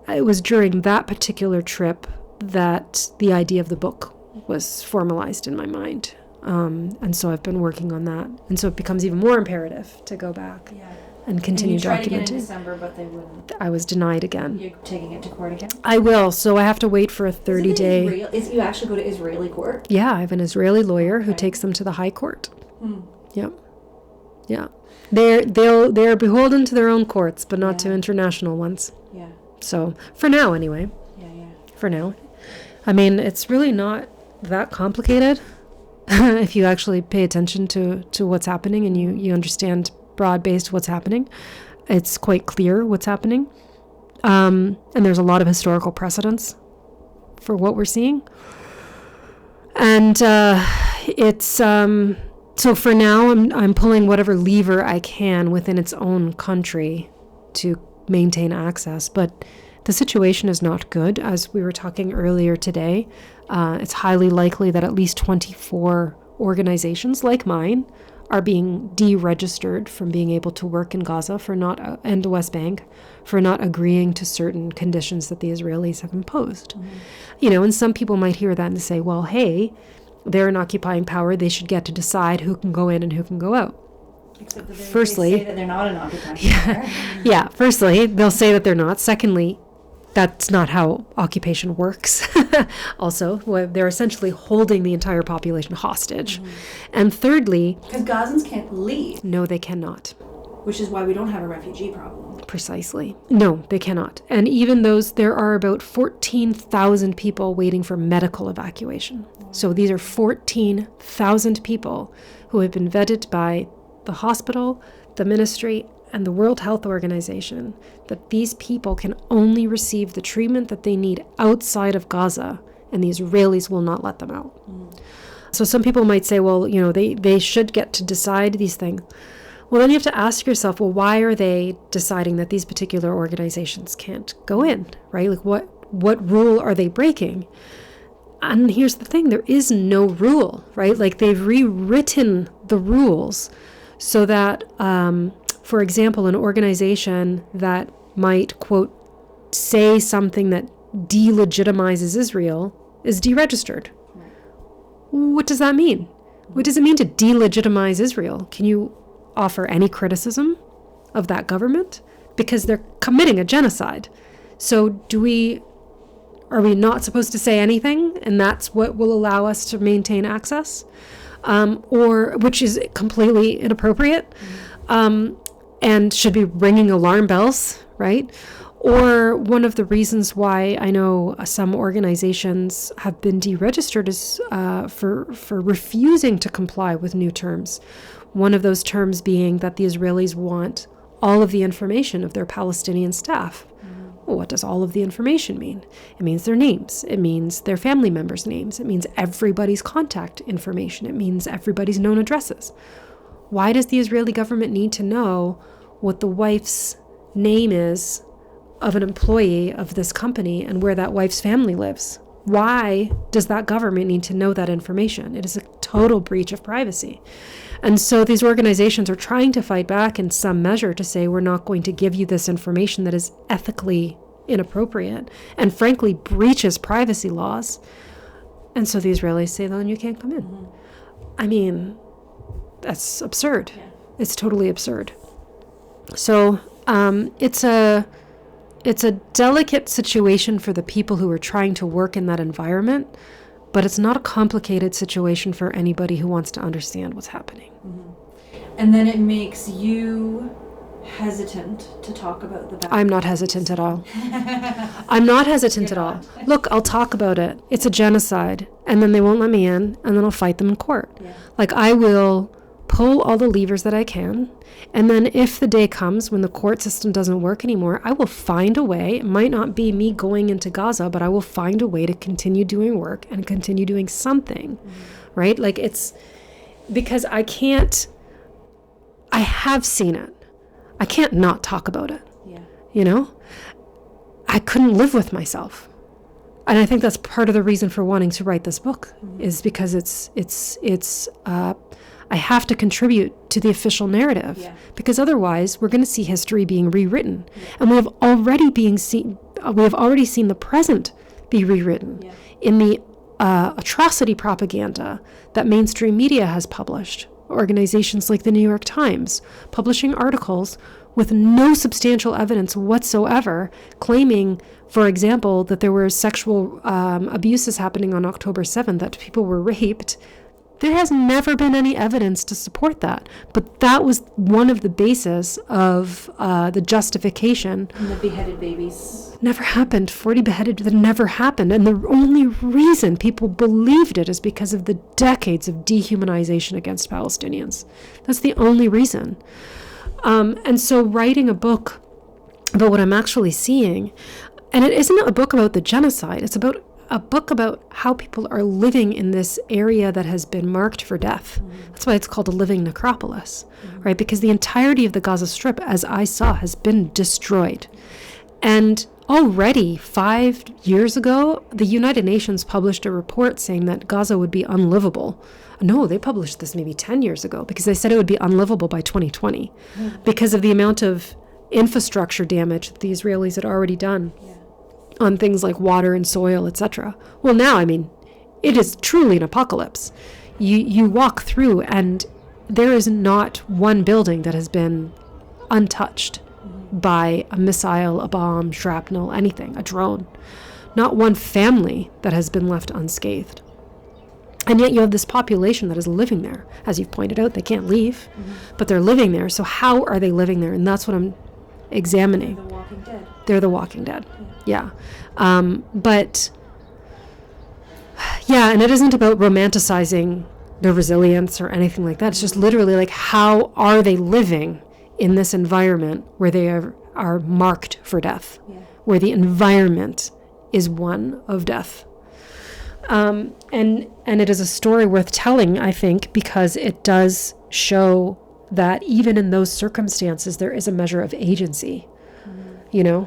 it was during that particular trip that the idea of the book was formalized in my mind. And so I've been working on that. And so it becomes even more imperative to go back and continue documenting. And you tried again in December, but they wouldn't. I was denied again. You're taking it to court again? I will. So I have to wait for a 30-day... You actually go to Israeli court? Yeah, I have an Israeli lawyer who takes them to the high court. Yep. Yeah. They're beholden to their own courts, but not to international ones. Yeah. So, for now anyway. Yeah. For now. I mean, it's really not that complicated if you actually pay attention to what's happening and you understand broad-based what's happening. It's quite clear what's happening. And there's a lot of historical precedents for what we're seeing. And it's so for now I'm pulling whatever lever I can within its own country to maintain access, but the situation is not good. As we were talking earlier today, it's highly likely that at least 24 organizations like mine are being deregistered from being able to work in Gaza and the West Bank for not agreeing to certain conditions that the Israelis have imposed. Mm-hmm. And some people might hear that and say, well, hey, they're an occupying power. They should get to decide who can go in and who can go out. Except that Firstly, they say that they're not an occupying power. Yeah. Firstly, they'll say that they're not. Secondly, that's not how occupation works. Also, they're essentially holding the entire population hostage. Mm-hmm. And thirdly... because Gazans can't leave. No, they cannot. Which is why we don't have a refugee problem. Precisely. No, they cannot. And even there are about 14,000 people waiting for medical evacuation. So these are 14,000 people who have been vetted by the hospital, the ministry, and the World Health Organization, that these people can only receive the treatment that they need outside of Gaza, and the Israelis will not let them out. So some people might say, well, they should get to decide these things. Well, then you have to ask yourself, well, why are they deciding that these particular organizations can't go in, right? Like what rule are they breaking? And here's the thing, there is no rule, right? Like they've rewritten the rules so that, for example, an organization that might, quote, say something that delegitimizes Israel is deregistered. Right. What does that mean? What does it mean to delegitimize Israel? Can you offer any criticism of that government? Because they're committing a genocide. So are we not supposed to say anything, and that's what will allow us to maintain access? Or which is completely inappropriate, and should be ringing alarm bells, right? Or one of the reasons why I know some organizations have been deregistered is for refusing to comply with new terms. One of those terms being that the Israelis want all of the information of their Palestinian staff. Well, what does all of the information mean? It means their names. It means their family members' names. It means everybody's contact information. It means everybody's known addresses. Why does the Israeli government need to know what the wife's name is of an employee of this company and where that wife's family lives? Why does that government need to know that information? It is a total breach of privacy. And so these organizations are trying to fight back in some measure to say, we're not going to give you this information that is ethically inappropriate and frankly breaches privacy laws. And so the Israelis say, then you can't come in. Mm-hmm. I mean, that's absurd. Yeah. It's totally absurd. So it's a delicate situation for the people who are trying to work in that environment, but it's not a complicated situation for anybody who wants to understand what's happening. Mm-hmm. And then it makes you hesitant to talk about the bad. I'm not hesitant at all. I'm not hesitant at all. Look, I'll talk about it. It's a genocide. And then they won't let me in, and then I'll fight them in court. Yeah. Like, I will pull all the levers that I can, and then if the day comes when the court system doesn't work anymore, I will find a way. It might not be me going into Gaza, but I will find a way to continue doing work and continue doing something, right? Like, it's because I have seen it. I can't not talk about it. Yeah. I couldn't live with myself. And I think that's part of the reason for wanting to write this book, is because it's I have to contribute to the official narrative, because otherwise we're going to see history being rewritten. And we have already seen the present be rewritten in the atrocity propaganda that mainstream media has published. Organizations like the New York Times publishing articles with no substantial evidence whatsoever, claiming, for example, that there were sexual abuses happening on October 7th, that people were raped. There has never been any evidence to support that. But that was one of the bases of the justification. And the beheaded babies. Never happened. 40 beheaded, that never happened. And the only reason people believed it is because of the decades of dehumanization against Palestinians. That's the only reason. And so writing a book about what I'm actually seeing, and it isn't a book about the genocide, it's about a book about how people are living in this area that has been marked for death. That's why it's called a living necropolis, right? Because the entirety of the Gaza Strip, as I saw, has been destroyed. And already 5 years ago, the United Nations published a report saying that Gaza would be unlivable. No, they published this maybe 10 years ago because they said it would be unlivable by 2020 because of the amount of infrastructure damage that the Israelis had already done on things like water and soil, etc. Well, now, I mean, it is truly an apocalypse. You walk through and there is not one building that has been untouched by a missile, a bomb, shrapnel, anything, a drone. Not one family that has been left unscathed. And yet you have this population that is living there. As you've pointed out, they can't leave, but they're living there. So how are they living there? And that's what I'm examining. The Walking Dead. They're the Walking Dead. Yeah. But, yeah, and it isn't about romanticizing their resilience or anything like that. It's just literally like, how are they living in this environment where they are marked for death, where the environment is one of death? And it is a story worth telling, I think, because it does show that even in those circumstances, there is a measure of agency, you know,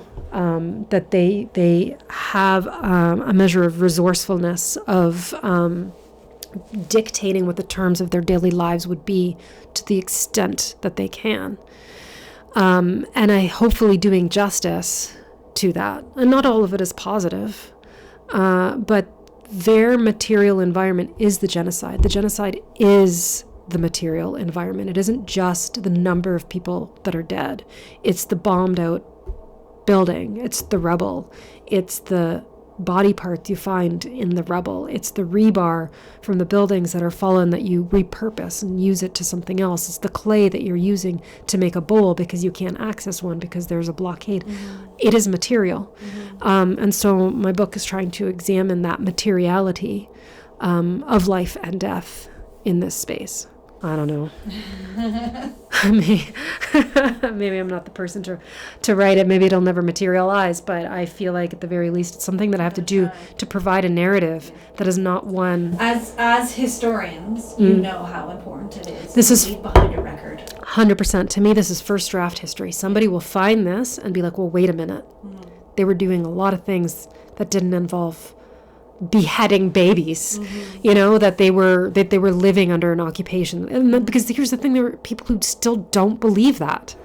that they have a measure of resourcefulness, of dictating what the terms of their daily lives would be to the extent that they can. And I hopefully doing justice to that. And not all of it is positive, but their material environment is the genocide. The genocide is the material environment. It isn't just the number of people that are dead. It's the bombed out building. It's the rubble. It's the body parts you find in the rubble. It's the rebar from the buildings that are fallen that you repurpose and use it to something else. It's the clay that you're using to make a bowl because you can't access one because there's a blockade. It is material. And so my book is trying to examine that materiality of life and death in this space. I don't know. Maybe I'm not the person to write it. Maybe it'll never materialize, but I feel like at the very least it's something that I have to do to provide a narrative that is not one. As historians, you know how important it is. This is leave behind a record. 100%. To me, this is first draft history. Somebody will find this and be like, well, wait a minute. They were doing a lot of things that didn't involve beheading babies, you know, that they were living under an occupation. And then, because here's the thing, there are people who still don't believe that.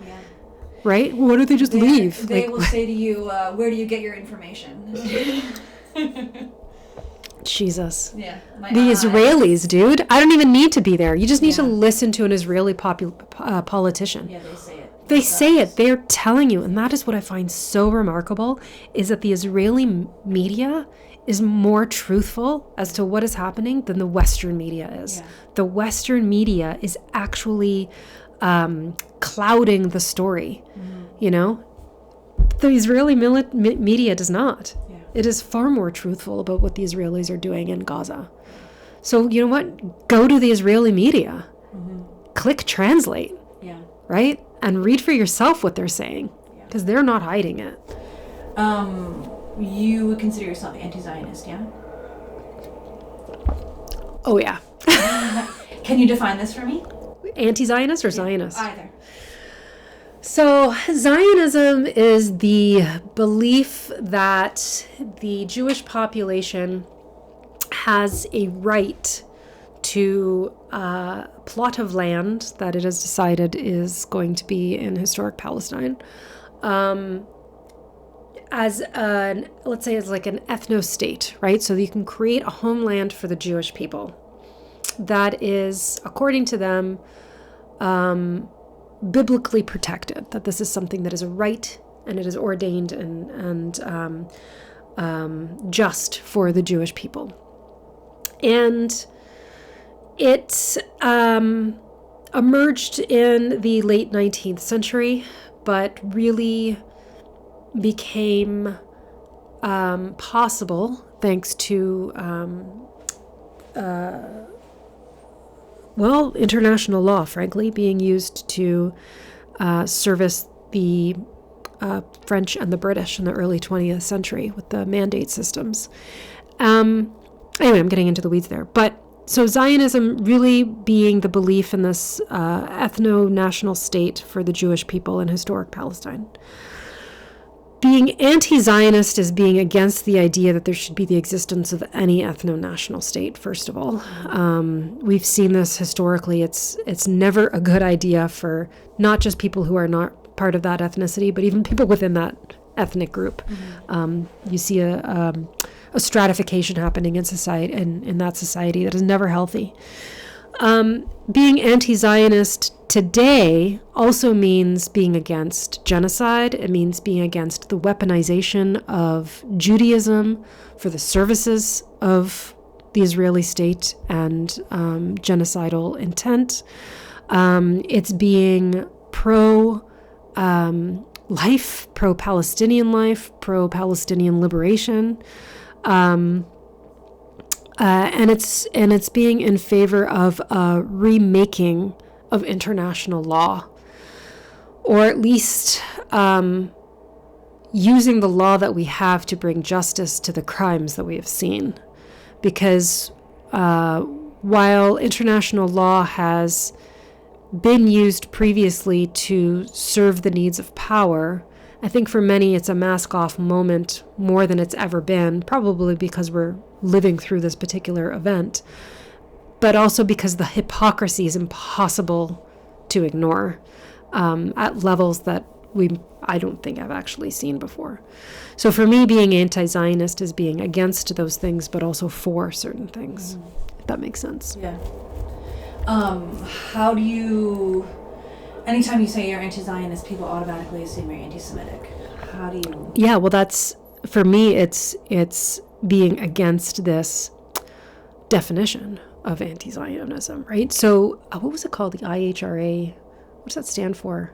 Right? Why don't they just leave? They will say to you, where do you get your information? Jesus. Yeah. The Israelis, dude. I don't even need to be there. You just need to listen to an Israeli politician. Yeah, they say it. They say it. They are telling you. And that is what I find so remarkable, is that the Israeli media is more truthful as to what is happening than the Western media is. Yeah. The Western media is actually clouding the story, you know? The Israeli media does not. Yeah. It is far more truthful about what the Israelis are doing in Gaza. So, you know what? Go to the Israeli media. Click translate, right? And read for yourself what they're saying, because they're not hiding it. You would consider yourself anti-Zionist, yeah? Oh, yeah. Can you define this for me? Anti-Zionist or Zionist? Either. So Zionism is the belief that the Jewish population has a right to a plot of land that it has decided is going to be in historic Palestine, as an, let's say, as like an ethno-state, right? So you can create a homeland for the Jewish people that is, according to them, biblically protected, that this is something that is a right and it is ordained and just for the Jewish people. And it emerged in the late 19th century, but really became possible thanks to international law, frankly, being used to service the French and the British in the early 20th century with the mandate systems. Anyway, I'm getting into the weeds there. But so Zionism really being the belief in this ethno-national state for the Jewish people in historic Palestine. Being anti-Zionist is being against the idea that there should be the existence of any ethno-national state, first of all. We've seen this historically. It's never a good idea for not just people who are not part of that ethnicity, but even people within that ethnic group. You see a stratification happening in society, in that society, that is never healthy. Being anti-Zionist today also means being against genocide. It means being against the weaponization of Judaism for the services of the Israeli state and genocidal intent. It's being pro-life, pro-Palestinian life, pro-Palestinian liberation. And it's being in favor of a remaking of international law, or at least using the law that we have to bring justice to the crimes that we have seen. Because while international law has been used previously to serve the needs of power, I think for many it's a mask-off moment more than it's ever been, probably because we're living through this particular event, but also because the hypocrisy is impossible to ignore at levels that I don't think I've actually seen before. So for me, being anti-Zionist is being against those things, but also for certain things, if that makes sense. Yeah. How do you... Anytime you say you're anti-Zionist, people automatically assume you're anti-Semitic. How do you... Yeah, well, that's... For me, it's being against this definition of anti-Zionism, right? So what was it called? The IHRA? What does that stand for?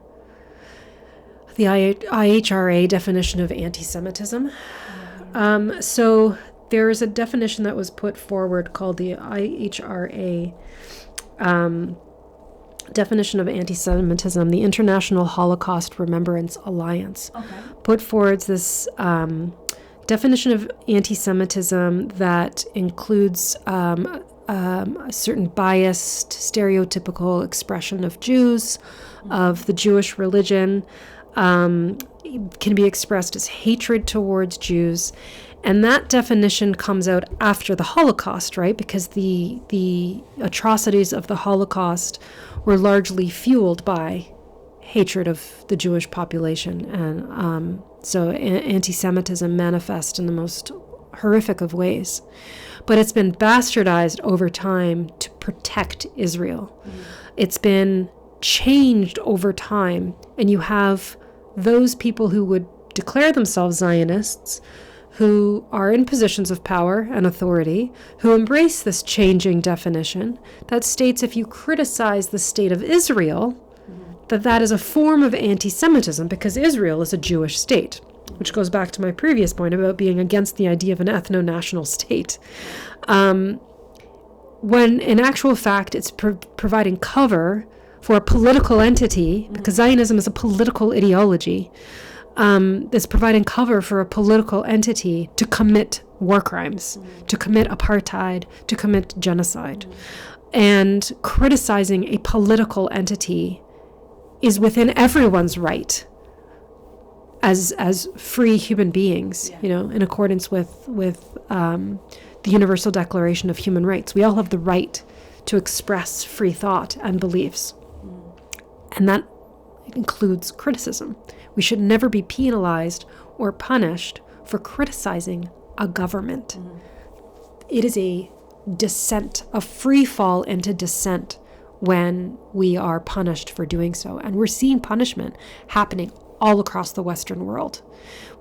The IHRA definition of anti-Semitism. So there is a definition that was put forward called the IHRA definition of anti-Semitism, the International Holocaust Remembrance Alliance. Put forward this definition of anti-Semitism that includes a certain biased, stereotypical expression of Jews, of the Jewish religion, can be expressed as hatred towards Jews. And that definition comes out after the Holocaust, right? Because the atrocities of the Holocaust were largely fueled by hatred of the Jewish population. And so anti-Semitism manifests in the most horrific of ways. But it's been bastardized over time to protect Israel. It's been changed over time. And you have those people who would declare themselves Zionists, who are in positions of power and authority, who embrace this changing definition that states if you criticize the state of Israel, that is a form of anti-Semitism, because Israel is a Jewish state, which goes back to my previous point about being against the idea of an ethno-national state. When in actual fact it's providing cover for a political entity, because Zionism is a political ideology, is providing cover for a political entity to commit war crimes, to commit apartheid, to commit genocide. And criticizing a political entity is within everyone's right as free human beings, in accordance with the Universal Declaration of Human Rights. We all have the right to express free thought and beliefs. And that includes criticism. We should never be penalized or punished for criticizing a government. It is a descent, a free fall into dissent when we are punished for doing so. And we're seeing punishment happening all across the Western world.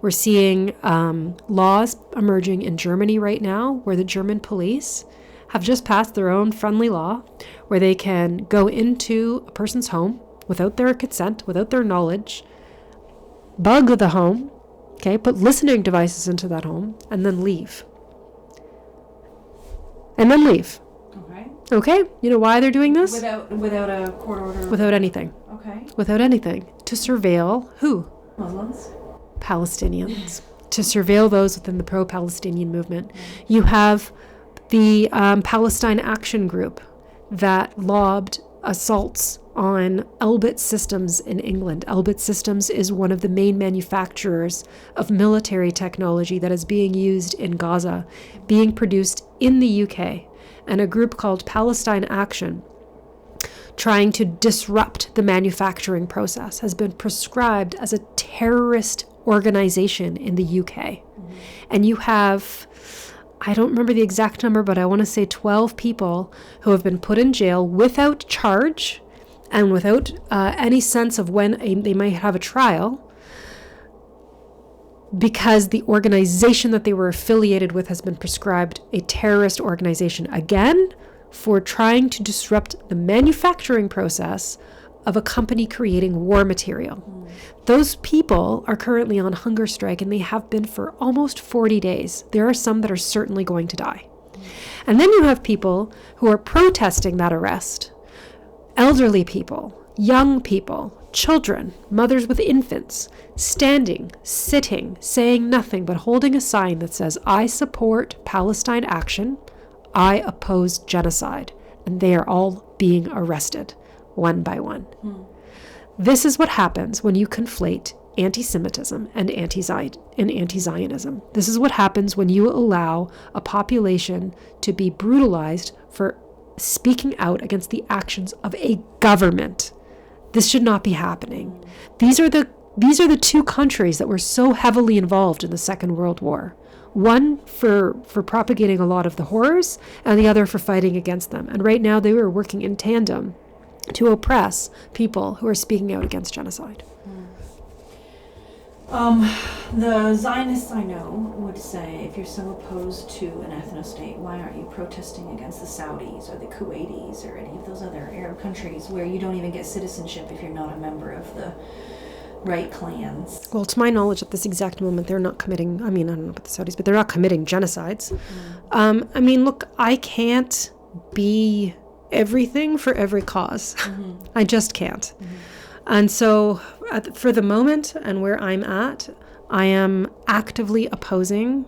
We're seeing laws emerging in Germany right now where the German police have just passed their own friendly law where they can go into a person's home without their consent, without their knowledge, bug the home, put listening devices into that home, and then leave. Okay? You know why they're doing this? Without a court order? Without anything. Okay. Without anything. To surveil who? Muslims? Palestinians. to surveil those within the pro-Palestinian movement. You have the Palestine Action Group that lobbed assaults on Elbit Systems in England. Elbit Systems is one of the main manufacturers of military technology that is being used in Gaza, being produced in the UK. And a group called Palestine Action, trying to disrupt the manufacturing process, has been prescribed as a terrorist organization in the UK. And you have, I don't remember the exact number, but I want to say 12 people who have been put in jail without charge and without any sense of when they might have a trial, because the organization that they were affiliated with has been prescribed a terrorist organization, again, for trying to disrupt the manufacturing process of a company creating war material. Those people are currently on hunger strike, and they have been for almost 40 days. There are some that are certainly going to die. And then you have people who are protesting that arrest. Elderly people, young people, children, mothers with infants, standing, sitting, saying nothing but holding a sign that says, "I support Palestine Action, I oppose genocide," and they are all being arrested one by one. This is what happens when you conflate anti-Semitism and anti-Zionism. This is what happens when you allow a population to be brutalized for speaking out against the actions of a government. This should not be happening. These are the two countries that were so heavily involved in the Second World War. One for propagating a lot of the horrors, and the other for fighting against them. And right now they were working in tandem to oppress people who are speaking out against genocide. The Zionists I know would say, if you're so opposed to an ethno-state, why aren't you protesting against the Saudis or the Kuwaitis or any of those other Arab countries where you don't even get citizenship if you're not a member of the right clans? Well, to my knowledge, at this exact moment, they're not committing, I don't know about the Saudis, but they're not committing genocides. Look, I can't be everything for every cause. I just can't. And so for the moment and where I'm at, I am actively opposing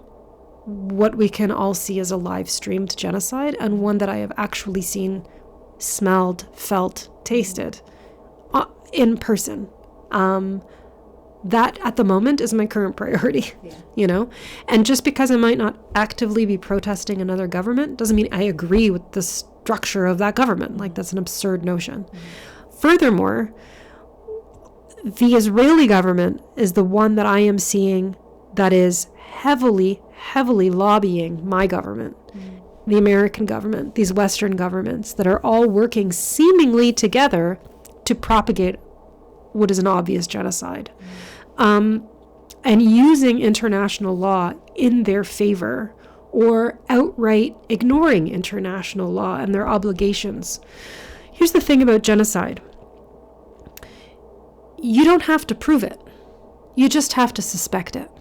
what we can all see as a live streamed genocide, and one that I have actually seen, smelled, felt, tasted in person. That at the moment is my current priority, and just because I might not actively be protesting another government doesn't mean I agree with the structure of that government. Like, that's an absurd notion. Furthermore, the Israeli government is the one that I am seeing that is heavily lobbying my government, the American government, these Western governments that are all working seemingly together to propagate what is an obvious genocide, and using international law in their favor, or outright ignoring international law and their obligations. Here's the thing about genocide. You don't have to prove it. You just have to suspect it.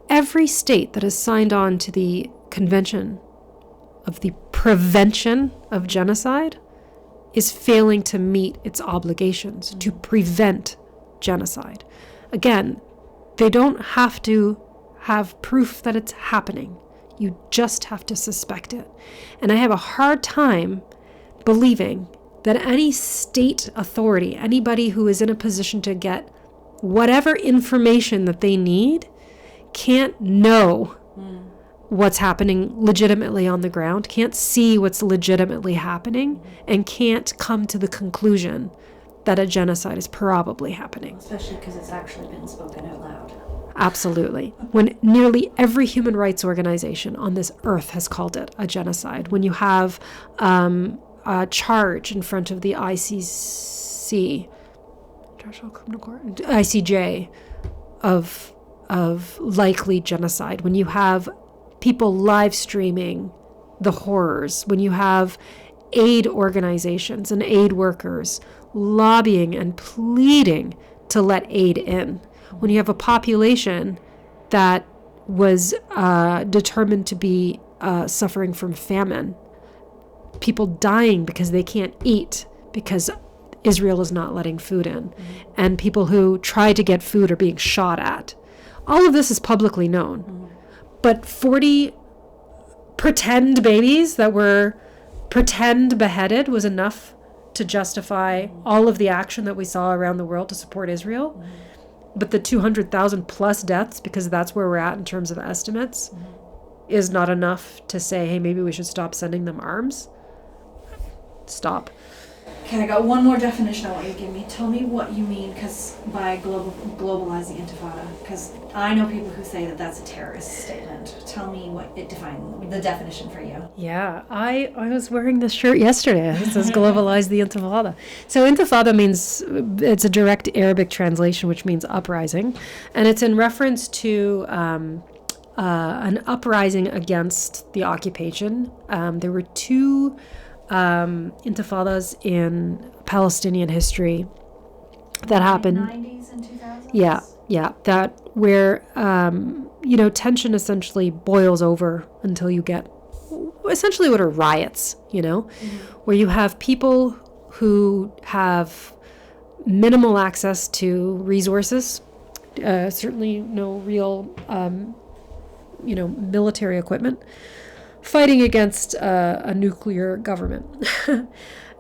Every state that has signed on to the Convention of the Prevention of Genocide is failing to meet its obligations to prevent genocide. Again, they don't have to have proof that it's happening. You just have to suspect it. And I have a hard time believing that any state authority, anybody who is in a position to get whatever information that they need, can't know what's happening legitimately on the ground, can't see what's legitimately happening, and can't come to the conclusion that a genocide is probably happening. Especially because it's actually been spoken out loud. Absolutely. When nearly every human rights organization on this earth has called it a genocide. When you have a charge in front of the ICJ of likely genocide, when you have people live streaming the horrors, when you have aid organizations and aid workers lobbying and pleading to let aid in, when you have a population that was determined to be suffering from famine, people dying because they can't eat because Israel is not letting food in, and people who try to get food are being shot at. All of this is publicly known. But 40 pretend babies that were pretend beheaded was enough to justify all of the action that we saw around the world to support Israel. But the 200,000 plus deaths, because that's where we're at in terms of estimates, is not enough to say, hey, maybe we should stop sending them arms. Stop. Okay, I got one more definition I want you to give me. Tell me what you mean by globalizing Intifada, because I know people who say that that's a terrorist statement. Tell me what it defines, the definition for you. Yeah, I was wearing this shirt yesterday. It says globalize the Intifada. So Intifada means, it's a direct Arabic translation, which means uprising. And it's in reference to an uprising against the occupation. There were two intifadas in Palestinian history that happened. 90s and 2000s? Yeah, that where tension essentially boils over until you get essentially what are riots, where you have people who have minimal access to resources, certainly no real military equipment, fighting against a nuclear government,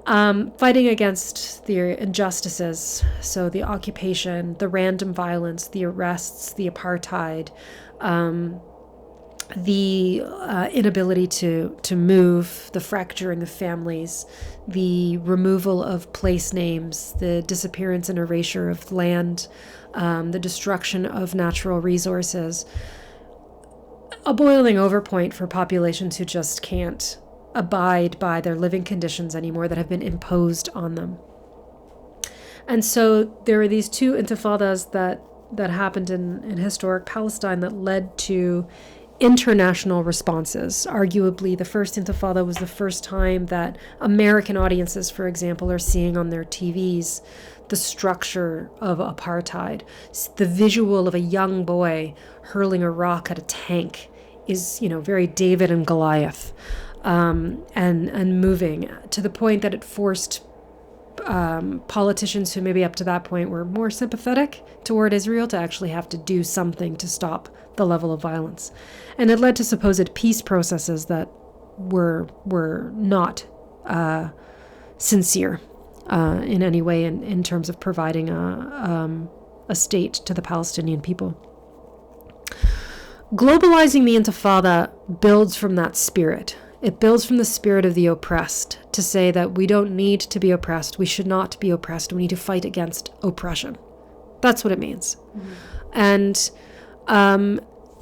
fighting against the injustices, so the occupation, the random violence, the arrests, the apartheid, the inability to move, the fracturing of families, the removal of place names, the disappearance and erasure of land, the destruction of natural resources. A boiling over point for populations who just can't abide by their living conditions anymore that have been imposed on them. And so there were these two intifadas that happened in historic Palestine that led to international responses. Arguably, the first intifada was the first time that American audiences, for example, are seeing on their TVs the structure of apartheid. The visual of a young boy hurling a rock at a tank is, very David and Goliath, and moving to the point that it forced politicians who maybe up to that point were more sympathetic toward Israel to actually have to do something to stop the level of violence. And it led to supposed peace processes that were not sincere in any way in terms of providing a state to the Palestinian people. Globalizing the Intifada builds from that spirit. It builds from the spirit of the oppressed to say that we don't need to be oppressed. We should not be oppressed. We need to fight against oppression. That's what it means. And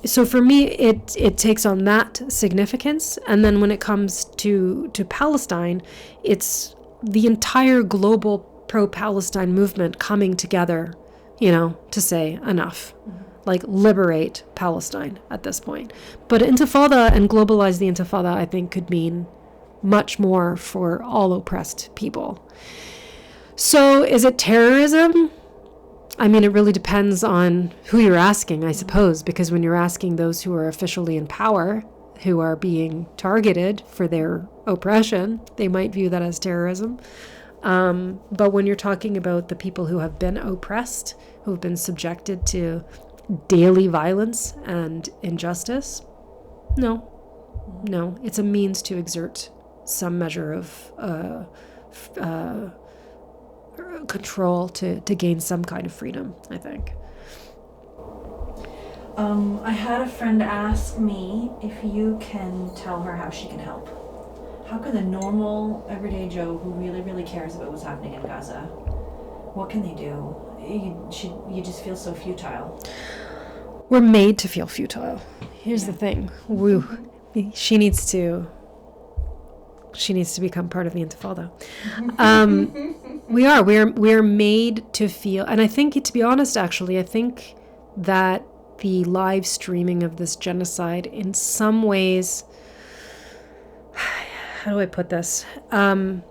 so for me, it takes on that significance. And then when it comes to Palestine, it's the entire global pro-Palestine movement coming together, to say enough. Like liberate Palestine at this point. But Intifada and globalize the Intifada, I think, could mean much more for all oppressed people. So is it terrorism? I mean, it really depends on who you're asking, I suppose, because when you're asking those who are officially in power, who are being targeted for their oppression, they might view that as terrorism. But when you're talking about the people who have been oppressed, who have been subjected to daily violence and injustice, no, it's a means to exert some measure of control to gain some kind of freedom, I think. I had a friend ask me if you can tell her how she can help. How can the normal everyday Joe who really, really cares about what's happening in Gaza, what can they do? You just feel so futile. We're made to feel futile. Here's the thing. She needs to become part of the Intifada. We're made to feel, and I think, to be honest, actually, I think that the live streaming of this genocide in some ways, how do I put this? In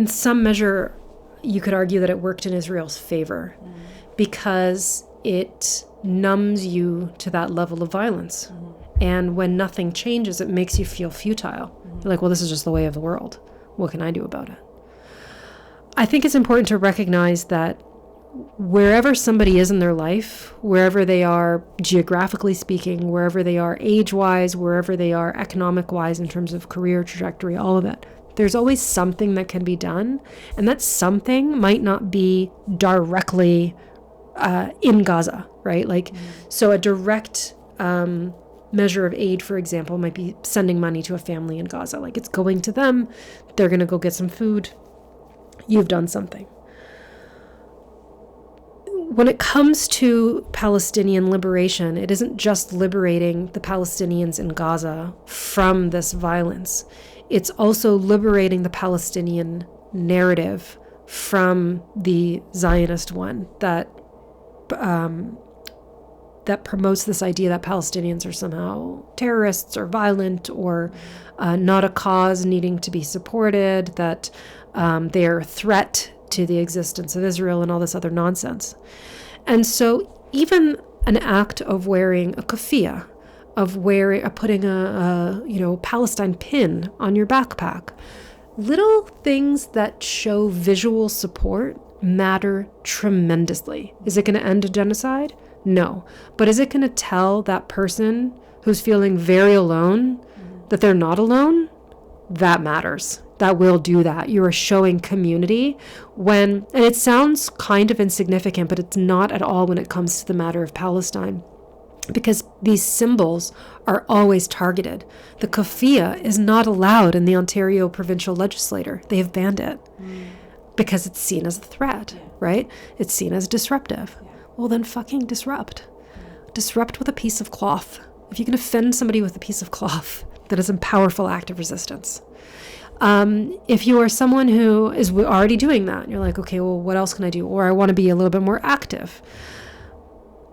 some measure, you could argue that it worked in Israel's favor because it numbs you to that level of violence. And when nothing changes, it makes you feel futile. You're like, well, this is just the way of the world. What can I do about it? I think it's important to recognize that wherever somebody is in their life, wherever they are geographically speaking, wherever they are age-wise, wherever they are economic-wise in terms of career trajectory, all of it, there's always something that can be done. And that something might not be directly in Gaza, right? Like, so a direct measure of aid, for example, might be sending money to a family in Gaza. Like, it's going to them. They're going to go get some food. You've done something. When it comes to Palestinian liberation, it isn't just liberating the Palestinians in Gaza from this violence. It's also liberating the Palestinian narrative from the Zionist one that promotes this idea that Palestinians are somehow terrorists or violent or not a cause needing to be supported, that they are a threat to the existence of Israel and all this other nonsense. And so even an act of wearing a keffiyeh, of putting a Palestine pin on your backpack, little things that show visual support matter tremendously. Is it going to end a genocide? No. But is it going to tell that person who's feeling very alone that they're not alone? That matters. That will do that. You are showing community and it sounds kind of insignificant, but it's not at all when it comes to the matter of Palestine, because these symbols are always targeted. The keffiyeh is not allowed in the Ontario provincial legislature. They have banned it because it's seen as a threat, right? It's seen as disruptive. Well, then fucking disrupt. Disrupt with a piece of cloth. If you can offend somebody with a piece of cloth, that is a powerful act of resistance. If you are someone who is already doing that, and you're like, okay, well, what else can I do? Or I want to be a little bit more active.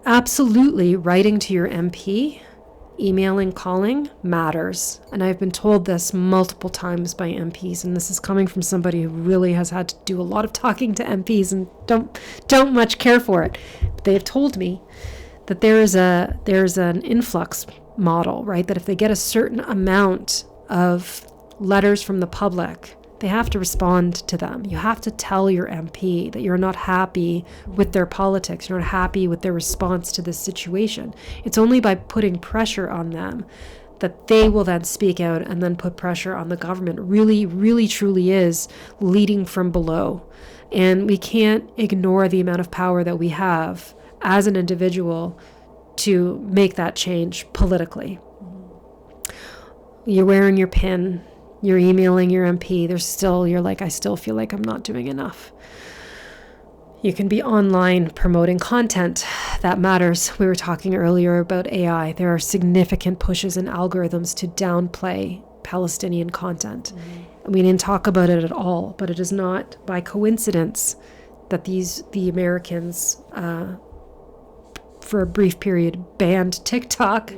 Absolutely, writing to your MP, emailing, calling matters. And I've been told this multiple times by MPs, and this is coming from somebody who really has had to do a lot of talking to MPs and don't much care for it. But they have told me that there's an influx model, right? That if they get a certain amount of letters from the public, they have to respond to them. You have to tell your MP that you're not happy with their politics, you're not happy with their response to this situation. It's only by putting pressure on them that they will then speak out and then put pressure on the government. Really, really, truly is leading from below. And we can't ignore the amount of power that we have as an individual to make that change politically. You're wearing your pin, you're emailing your MP, you're like, I still feel like I'm not doing enough. You can be online promoting content that matters. We were talking earlier about AI. There are significant pushes in algorithms to downplay Palestinian content. And we didn't talk about it at all, but it is not by coincidence that the Americans, for a brief period, banned TikTok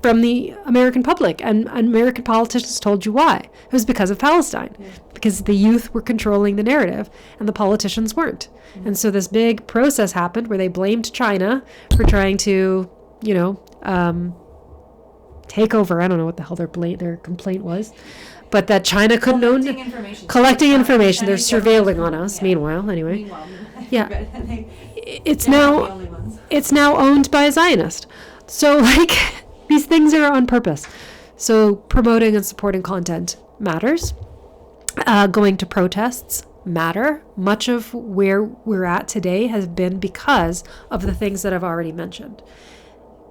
from the American public, and American politicians told you why. It was because of Palestine, because the youth were controlling the narrative and the politicians weren't. And so this big process happened where they blamed China for trying to, take over. I don't know what the hell their complaint was, but that China couldn't own collecting information. They're surveilling on us. Meanwhile, anyway, it's now owned by a Zionist. So like. These things are on purpose. So promoting and supporting content matters. Going to protests matter. Much of where we're at today has been because of the things that I've already mentioned.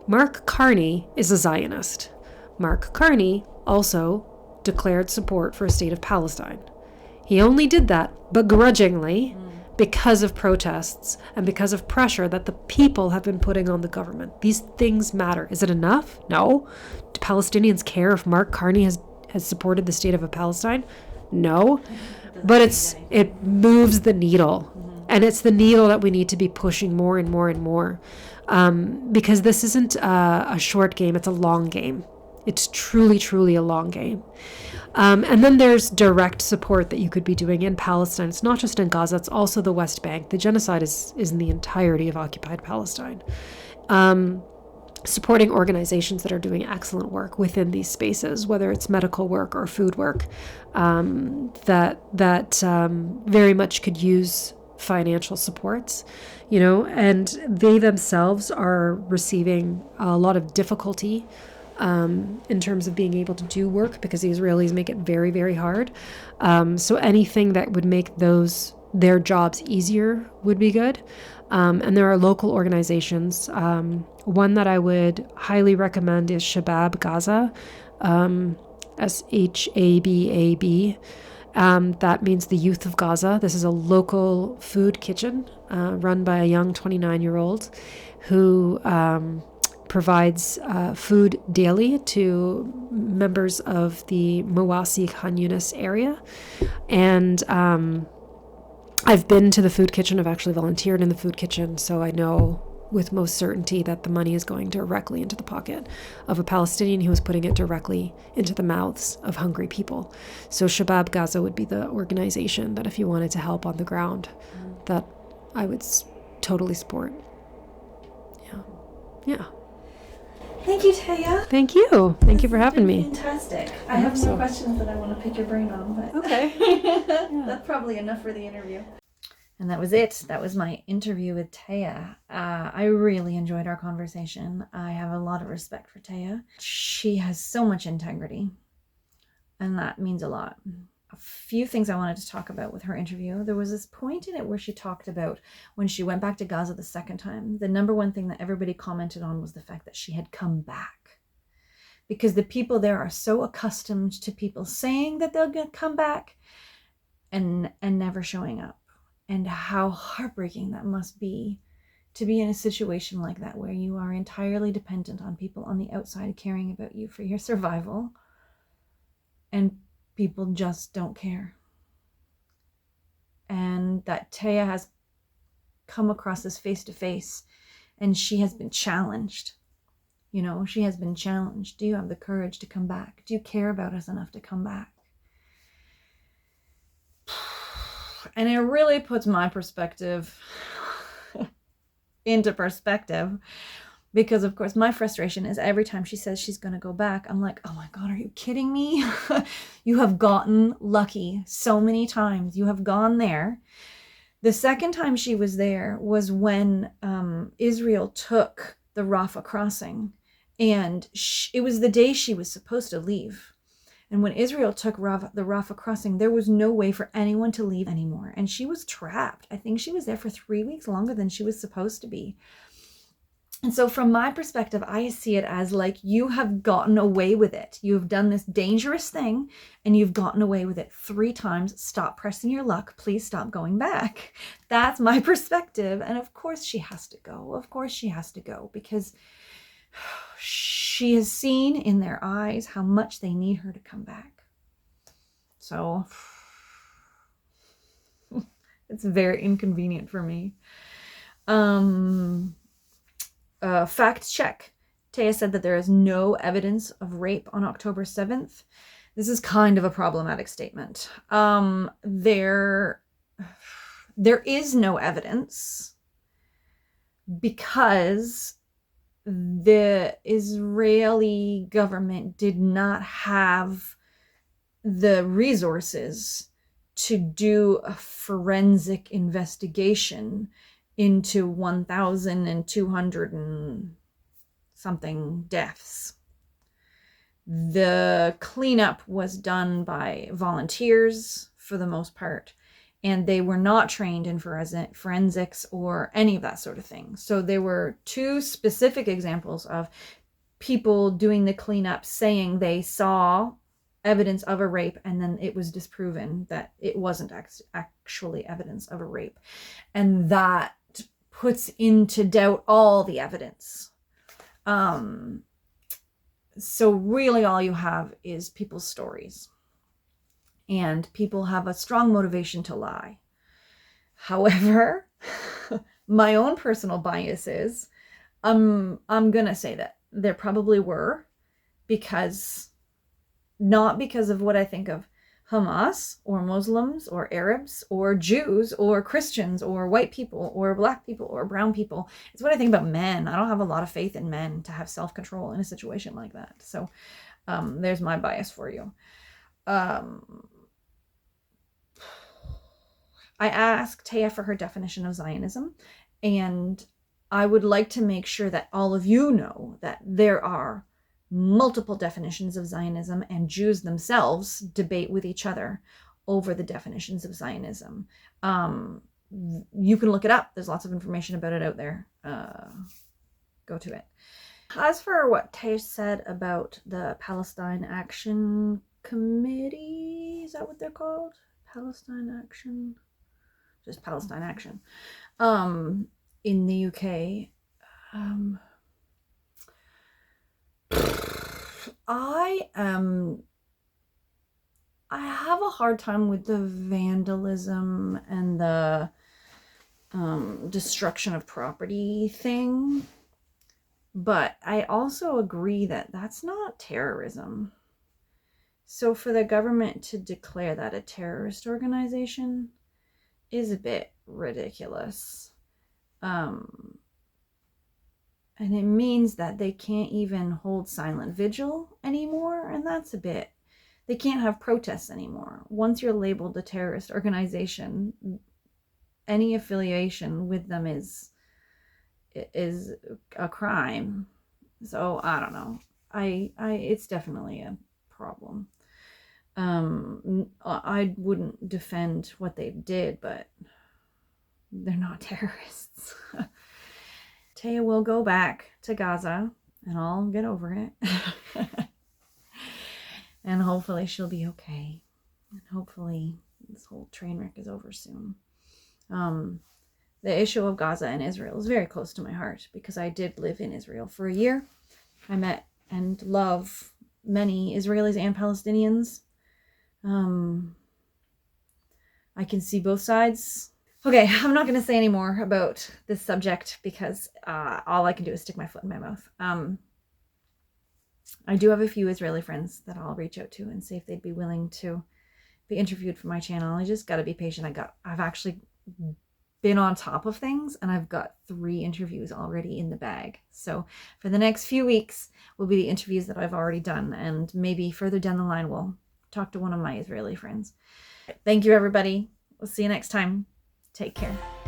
Mark Carney is a Zionist. Mark Carney also declared support for a state of Palestine. He only did that begrudgingly because of protests and because of pressure that the people have been putting on the government. These things matter. Is it enough? No. Do Palestinians care if Mark Carney has supported the state of Palestine? No. But it moves the needle. And it's the needle that we need to be pushing more and more and more. Because this isn't a short game, it's a long game. It's truly, truly a long game. And then there's direct support that you could be doing in Palestine. It's not just in Gaza, it's also the West Bank. The genocide is in the entirety of occupied Palestine. Supporting organizations that are doing excellent work within these spaces, whether it's medical work or food work, that very much could use financial supports, you know, and they themselves are receiving a lot of difficulty in terms of being able to do work because the Israelis make it very, very hard. So anything that would make their jobs easier would be good. And there are local organizations. One that I would highly recommend is Shabab Gaza, SHABAB. That means the Youth of Gaza. This is a local food kitchen run by a young 29-year-old who provides food daily to members of the Mawasi Khan Yunis area. And I've been to the food kitchen. I've actually volunteered in the food kitchen, so I know with most certainty that the money is going directly into the pocket of a Palestinian who is putting it directly into the mouths of hungry people. So Shabab Gaza would be the organization that if you wanted to help on the ground, that I would totally support. Yeah. Thank you, Taya. Thank you. Thank you for having me. Fantastic. I have more questions that I want to pick your brain on, but okay. That's probably enough for the interview. And that was it. That was my interview with Taya. I really enjoyed our conversation. I have a lot of respect for Taya. She has so much integrity, and that means a lot. A few things I wanted to talk about with her interview. There was this point in it where she talked about when she went back to Gaza the second time, the number one thing that everybody commented on was the fact that she had come back. Because the people there are so accustomed to people saying that they'll come back and never showing up. And how heartbreaking that must be to be in a situation like that where you are entirely dependent on people on the outside caring about you for your survival, and people just don't care. And that Taya has come across this face to face, and she has been challenged. You know, she has been challenged. Do you have the courage to come back? Do you care about us enough to come back? And it really puts my perspective into perspective, because of course my frustration is every time she says she's going to go back, I'm like, oh my God, are you kidding me? You have gotten lucky so many times. You have gone there. The second time she was there was when Israel took the Rafah crossing, and it was the day she was supposed to leave. And when Israel took the Rafah crossing, there was no way for anyone to leave anymore. And she was trapped. I think she was there for 3 weeks longer than she was supposed to be. And so from my perspective, I see it as like, you have gotten away with it. You have done this dangerous thing and you've gotten away with it 3 times. Stop pressing your luck. Please stop going back. That's my perspective. And of course she has to go. Of course she has to go, because she has seen in their eyes how much they need her to come back. So it's very inconvenient for me. Fact check. Taya said that there is no evidence of rape on October 7th. This is kind of a problematic statement. There is no evidence because the Israeli government did not have the resources to do a forensic investigation into 1,200 and something deaths. The cleanup was done by volunteers for the most part, and they were not trained in forensics or any of that sort of thing. So there were 2 specific examples of people doing the cleanup saying they saw evidence of a rape, and then it was disproven that it wasn't actually evidence of a rape. And that puts into doubt all the evidence. So really all you have is people's stories. And people have a strong motivation to lie. However, my own personal bias is, I'm going to say that there probably were, not because of what I think of Hamas or Muslims or Arabs or Jews or Christians or white people or black people or brown people. It's what I think about men. I don't have a lot of faith in men to have self-control in a situation like that. So there's my bias for you. I asked Taya for her definition of Zionism, and I would like to make sure that all of you know that there are multiple definitions of Zionism, and Jews themselves debate with each other over the definitions of Zionism. You can look it up. There's lots of information about it out there. Go to it. As for what Tay said about the Palestine Action Committee, is that what they're called? Palestine Action? Just Palestine Action. In the UK. I have a hard time with the vandalism and the destruction of property thing, but I also agree that that's not terrorism. So for the government to declare that a terrorist organization is a bit ridiculous. And it means that they can't even hold silent vigil anymore, and that's a bit... They can't have protests anymore. Once you're labeled a terrorist organization, any affiliation with them is a crime. So I don't know. It's definitely a problem. I wouldn't defend what they did, but they're not terrorists. Taya will go back to Gaza, and I'll get over it. And hopefully she'll be okay. And hopefully this whole train wreck is over soon. The issue of Gaza and Israel is very close to my heart because I did live in Israel for a year. I met and love many Israelis and Palestinians. I can see both sides. Okay, I'm not going to say any more about this subject because all I can do is stick my foot in my mouth. I do have a few Israeli friends that I'll reach out to and see if they'd be willing to be interviewed for my channel. I just got to be patient. I've actually been on top of things, and I've got 3 interviews already in the bag. So for the next few weeks will be the interviews that I've already done, and maybe further down the line we'll talk to one of my Israeli friends. Thank you, everybody. We'll see you next time. Take care.